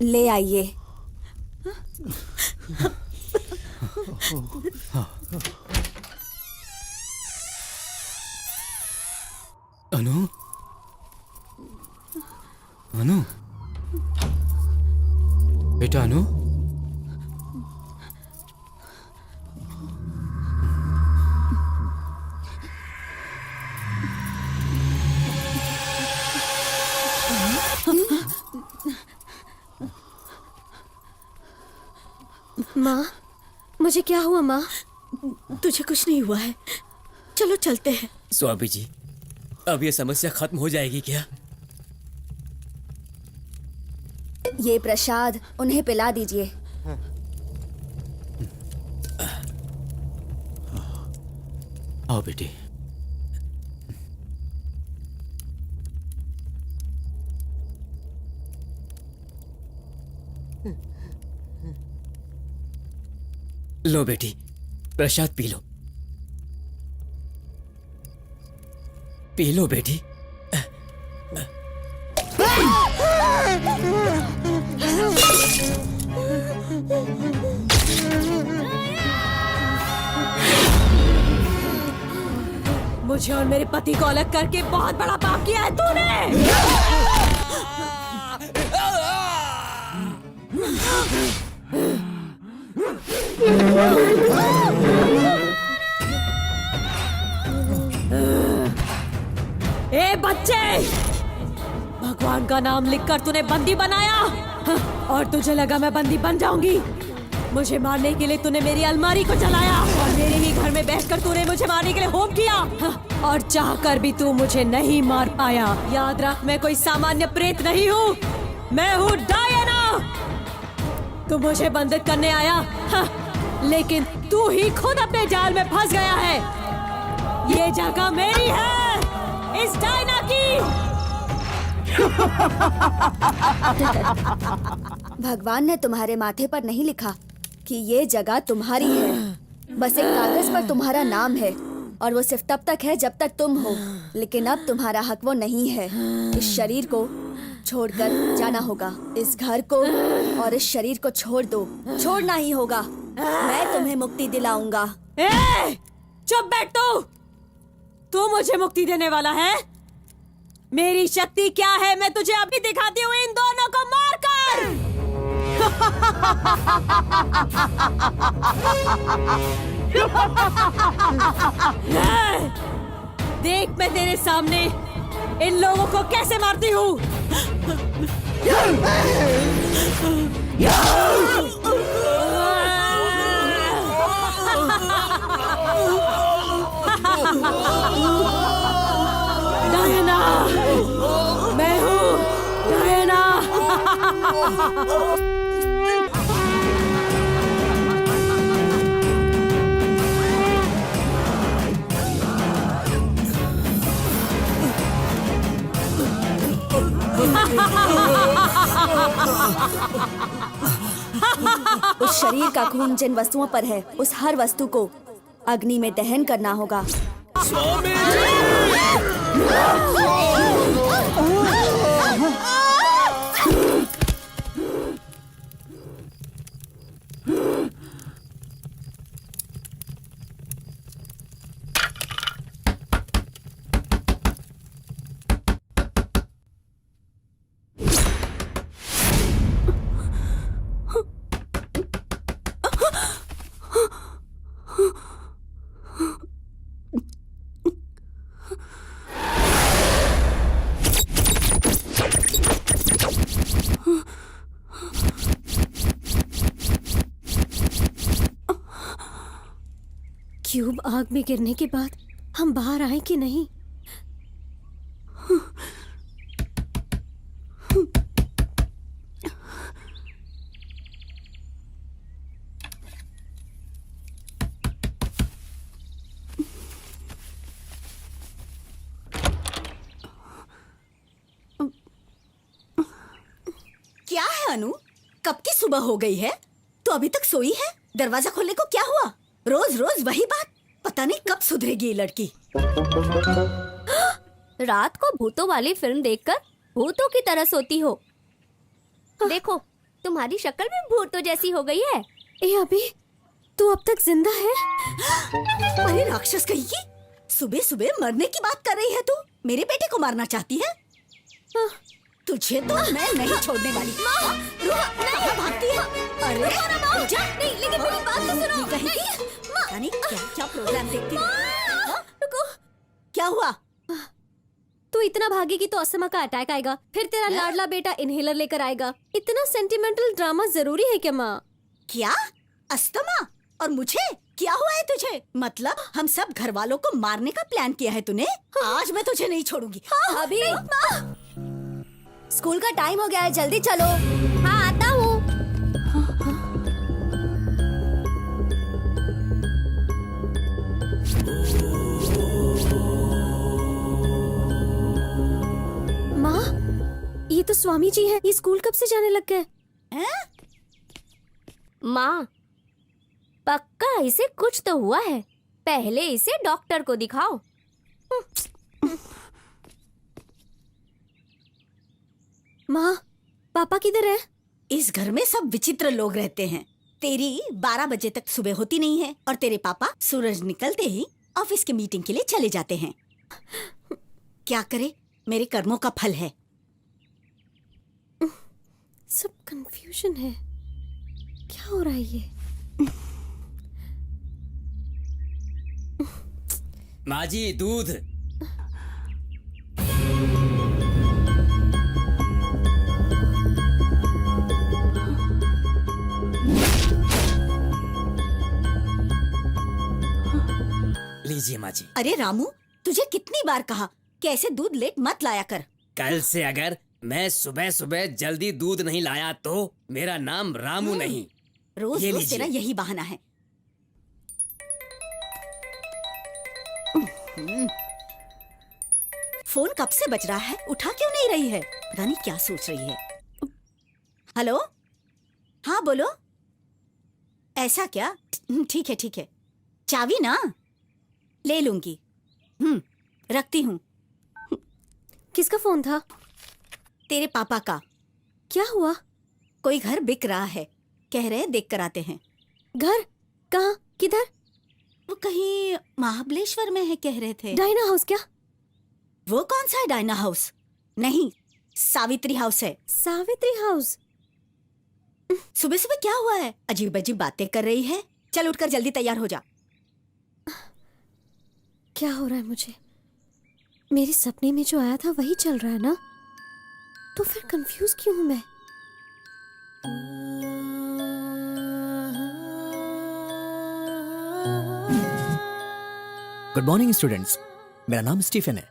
ले आइए। अनु, अनु, बेटा अनु, माँ, मुझे क्या हुआ माँ? तुझे कुछ नहीं हुआ है, चलो चलते हैं। स्वामी जी, अब ये समस्या खत्म हो जाएगी क्या? ये प्रसाद उन्हें पिला दीजिए। आओ बेटी। लो बेटी, प्रसाद पी लो, पी लो बेटी। मुझे और मेरे पति को अलग करके बहुत बड़ा पाप किया है तूने। ए बच्चे, भगवान का नाम लिखकर तूने बंदी बनाया और तुझे लगा मैं बंदी बन जाऊंगी। मुझे मारने के लिए तूने मेरी अलमारी को जलाया और मेरे ही घर में बैठकर तूने मुझे मारने के लिए होम किया और चाहकर भी तू मुझे नहीं मार पाया। याद रख, मैं कोई सामान्य प्रेत नहीं हूँ, मैं हूँ डायना। तू मुझे बंदित करने आया, लेकिन तू ही खुद अपने जाल में फंस गया है। ये जगह मेरी है, इस डायना की। भगवान ने तुम्हारे माथे पर नहीं लिखा कि ये जगह तुम्हारी है, बस एक कागज पर तुम्हारा नाम है और वो सिर्फ तब तक है जब तक तुम हो। लेकिन अब तुम्हारा हक वो नहीं है। इस शरीर को छोड़कर जाना होगा, इस घर को और इस शरीर को छोड़ दो। छोड़ना ही होगा, मैं तुम्हें मुक्ति दिलाऊंगा। चुप बैठ तू मुझे मुक्ति देने वाला है? मेरी शक्ति क्या है मैं तुझे अभी दिखाती हूँ, इन दोनों को मारकर। देख, मैं तेरे सामने इन लोगों को कैसे मारती हूँ। डायना, मैं हूँ डायना। उस शरीर का खून जिन वस्तुओं पर है, उस हर वस्तु को अग्नि में दहन करना होगा। क्यूब आग में गिरने के बाद हम बाहर आए कि नहीं? क्या है अनु, कब की सुबह हो गई है? तो अभी तक सोई है? दरवाजा खोलने को क्या हुआ? रोज रोज वही बात, पता नहीं कब सुधरेगी ये लड़की। रात को भूतों वाली फिल्म देखकर भूतों की तरह सोती हो। देखो, तुम्हारी शक्ल भी भूतों जैसी हो गई है। ए अभी तू अब तक जिंदा है? अरे राक्षस कहीं की, सुबह सुबह मरने की बात कर रही है तू? मेरे बेटे को मारना चाहती है? तुझे तो मैं नहीं छोड़ने वाली। कहाँ भागती है? अरे जा, नहीं, लेकिन मेरी बात तो सुनो। कहीं की, पता नहीं क्या प्रोग्राम देखती है। क्या हुआ? तू इतना भागेगी तो अस्थमा का अटैक आएगा, फिर तेरा लाडला बेटा इनहेलर लेकर आएगा। इतना सेंटिमेंटल ड्रामा जरूरी है क्या माँ? क्या अस्थमा? और मुझे क्या हुआ है तुझे? मतलब हम सब घर वालों को मारने का प्लान किया है तूने? आज मैं तुझे नहीं छोड़ूंगी। अभी स्कूल का टाइम हो गया है, जल्दी चलो। हाँ, आता हूँ। माँ, ये तो स्वामी जी है। ये स्कूल कब से जाने लग गए? माँ, पक्का इसे कुछ तो हुआ है। पहले इसे डॉक्टर को दिखाओ। माँ, पापा किधर है? इस घर में सब विचित्र लोग रहते हैं। तेरी 12 बजे तक सुबह होती नहीं है और तेरे पापा सूरज निकलते ही ऑफिस की मीटिंग के लिए चले जाते हैं। क्या करे, मेरे कर्मों का फल है। सब कंफ्यूजन है। क्या हो रहा है ये? माँ जी, दूध। लीजिए माँ जी। अरे रामू, तुझे कितनी बार कहा कि ऐसे दूध लेट मत लाया कर। कल से अगर मैं सुबह सुबह जल्दी दूध नहीं लाया तो मेरा नाम रामू नहीं। रोज ये रोज लीजिए। तेरा यही बहाना है। फोन कब से बज रहा है, उठा क्यों नहीं रही है? पता नहीं क्या सोच रही है। हेलो, हाँ बोलो। ऐसा क्या? ठीक है ठीक है, चाबी ना ले लूंगी। रखती हूँ। किसका फोन था? तेरे पापा का। क्या हुआ? कोई घर बिक रहा है, कह रहे देख कर आते हैं। घर? कहाँ? किधर? वो कहीं महाबलेश्वर में है कह रहे थे। डायना हाउस क्या? वो कौन सा है डायना हाउस? नहीं, सावित्री हाउस है। सावित्री हाउस? सुबह सुबह क्या हुआ है? अजीब अजीब बातें कर रही है। चल उठकर जल्दी तैयार हो जा। क्या हो रहा है मुझे? मेरे सपने में जो आया था वही चल रहा है ना? तो फिर कंफ्यूज क्यों हूं मैं? गुड मॉर्निंग स्टूडेंट्स, मेरा नाम स्टीफन है।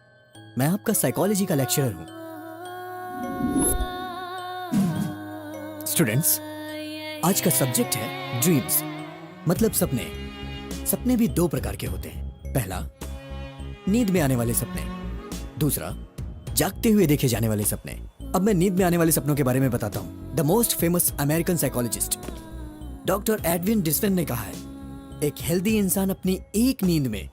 मैं आपका साइकोलॉजी का लेक्चरर हूँ। स्टूडेंट्स, आज का सब्जेक्ट है ड्रीम्स, मतलब सपने। सपने भी दो प्रकार के होते हैं। पहला, नींद में आने वाले सपने। दूसरा, जागते हुए देखे जाने वाले सपने। अब मैं नींद में आने वाले सपनों के बारे में बताता हूँ। The most famous American psychologist doctor Edwin डिस्वेन ने कहा है, एक हेल्दी इंसान अपनी एक नींद में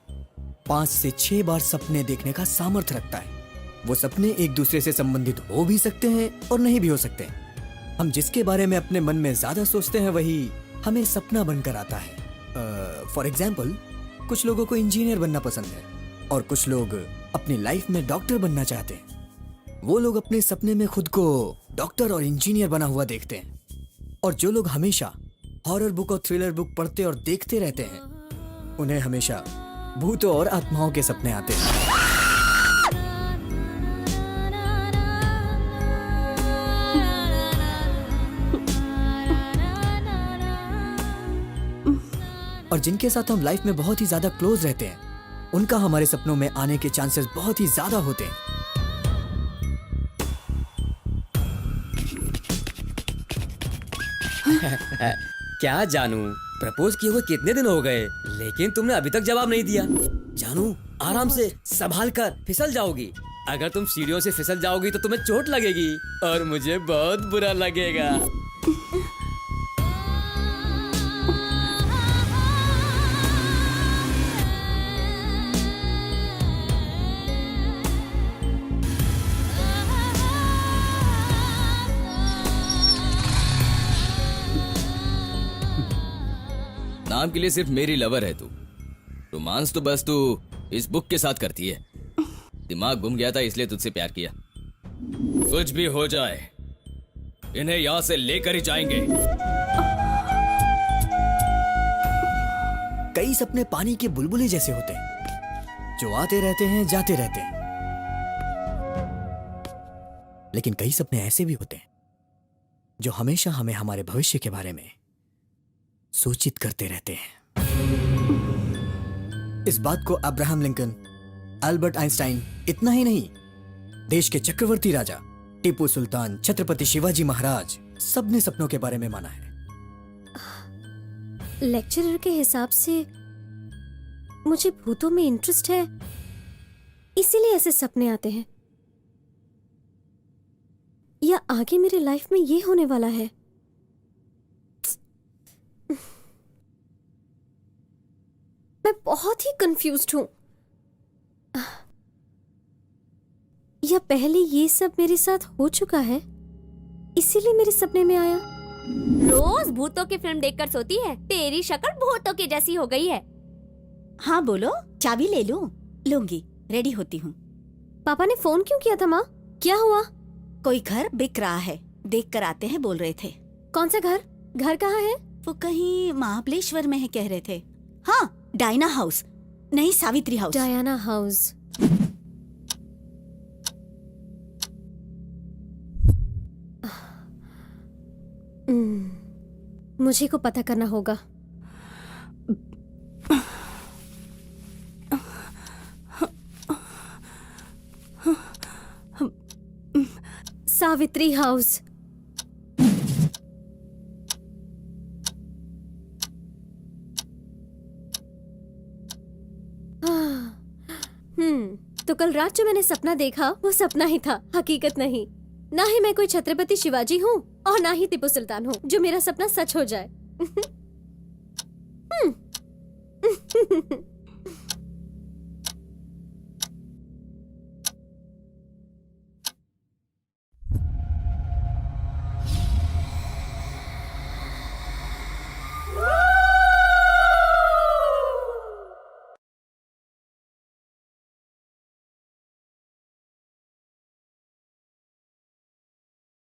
5 से 6 बार सपने देखने का सामर्थ्य रखता है। वो सपने एक दूसरे से संबंधित हो भी सकते हैं और नहीं भी हो सकते हैं। हम जिसके बारे में अपने मन में ज्यादा सोचते हैं वही हमें सपना बनकर आता है। फॉर एग्जाम्पल, कुछ लोगों को इंजीनियर बनना पसंद है और कुछ लोग अपनी लाइफ में डॉक्टर बनना चाहते हैं। वो लोग अपने सपने में खुद को डॉक्टर और इंजीनियर बना हुआ देखते हैं। और जो लोग हमेशा हॉरर बुक और थ्रिलर बुक पढ़ते और देखते रहते हैं, उन्हें हमेशा भूतों और आत्माओं के सपने आते हैं। और जिनके साथ हम लाइफ में बहुत ही ज्यादा क्लोज रहते हैं, उनका हमारे सपनों में आने के चांसेस बहुत ही ज्यादा होते हैं। क्या जानू, प्रपोज किए हुए कितने दिन हो गए, लेकिन तुमने अभी तक जवाब नहीं दिया। जानू, आराम से संभाल कर, फिसल जाओगी। अगर तुम सीढ़ियों से फिसल जाओगी तो तुम्हें चोट लगेगी और मुझे बहुत बुरा लगेगा। नाम के लिए सिर्फ मेरी लवर है तू। रोमांस तो बस तू इस बुक के साथ करती है। दिमाग घूम गया था इसलिए तुझसे प्यार किया। कुछ भी हो जाए, इन्हें यहां से लेकर ही जाएंगे। कई सपने पानी के बुलबुले जैसे होते हैं, जो आते रहते हैं जाते रहते हैं। लेकिन कई सपने ऐसे भी होते हैं जो हमेशा हमें हमारे भविष्य के बारे में सूचित करते रहते हैं। इस बात को अब्राहम लिंकन, अल्बर्ट आइंस्टाइन, इतना ही नहीं, देश के चक्रवर्ती राजा टीपू सुल्तान, छत्रपति शिवाजी महाराज, सबने सपनों के बारे में माना है। लेक्चरर के हिसाब से मुझे भूतों में इंटरेस्ट है, इसीलिए ऐसे सपने आते हैं, या आगे मेरे लाइफ में ये होने वाला है। मैं बहुत ही कंफ्यूज्ड हूं। या पहले ये सब मेरे साथ हो चुका है, इसीलिए मेरे सपने में आया। रोज भूतों की फिल्म देखकर सोती है। तेरी शक्ल भूतों की जैसी हो गई है। हाँ बोलो, चाबी ले लूं? लूंगी, रेडी होती हूँ। पापा ने फोन क्यों किया था माँ? क्या हुआ? कोई घर बिक रहा है, देख कर आते हैं बोल रहे थे। कौन सा घर? घर कहाँ है? वो कहीं महाबलेश्वर में है कह रहे थे। हाँ, डायना हाउस, नहीं सावित्री हाउस। Diana house. मुझे को पता करना होगा। सावित्री हाउस। तो कल रात जो मैंने सपना देखा वो सपना ही था, हकीकत नहीं। ना ही मैं कोई छत्रपति शिवाजी हूँ और ना ही टीपू सुल्तान हूँ जो मेरा सपना सच हो जाए।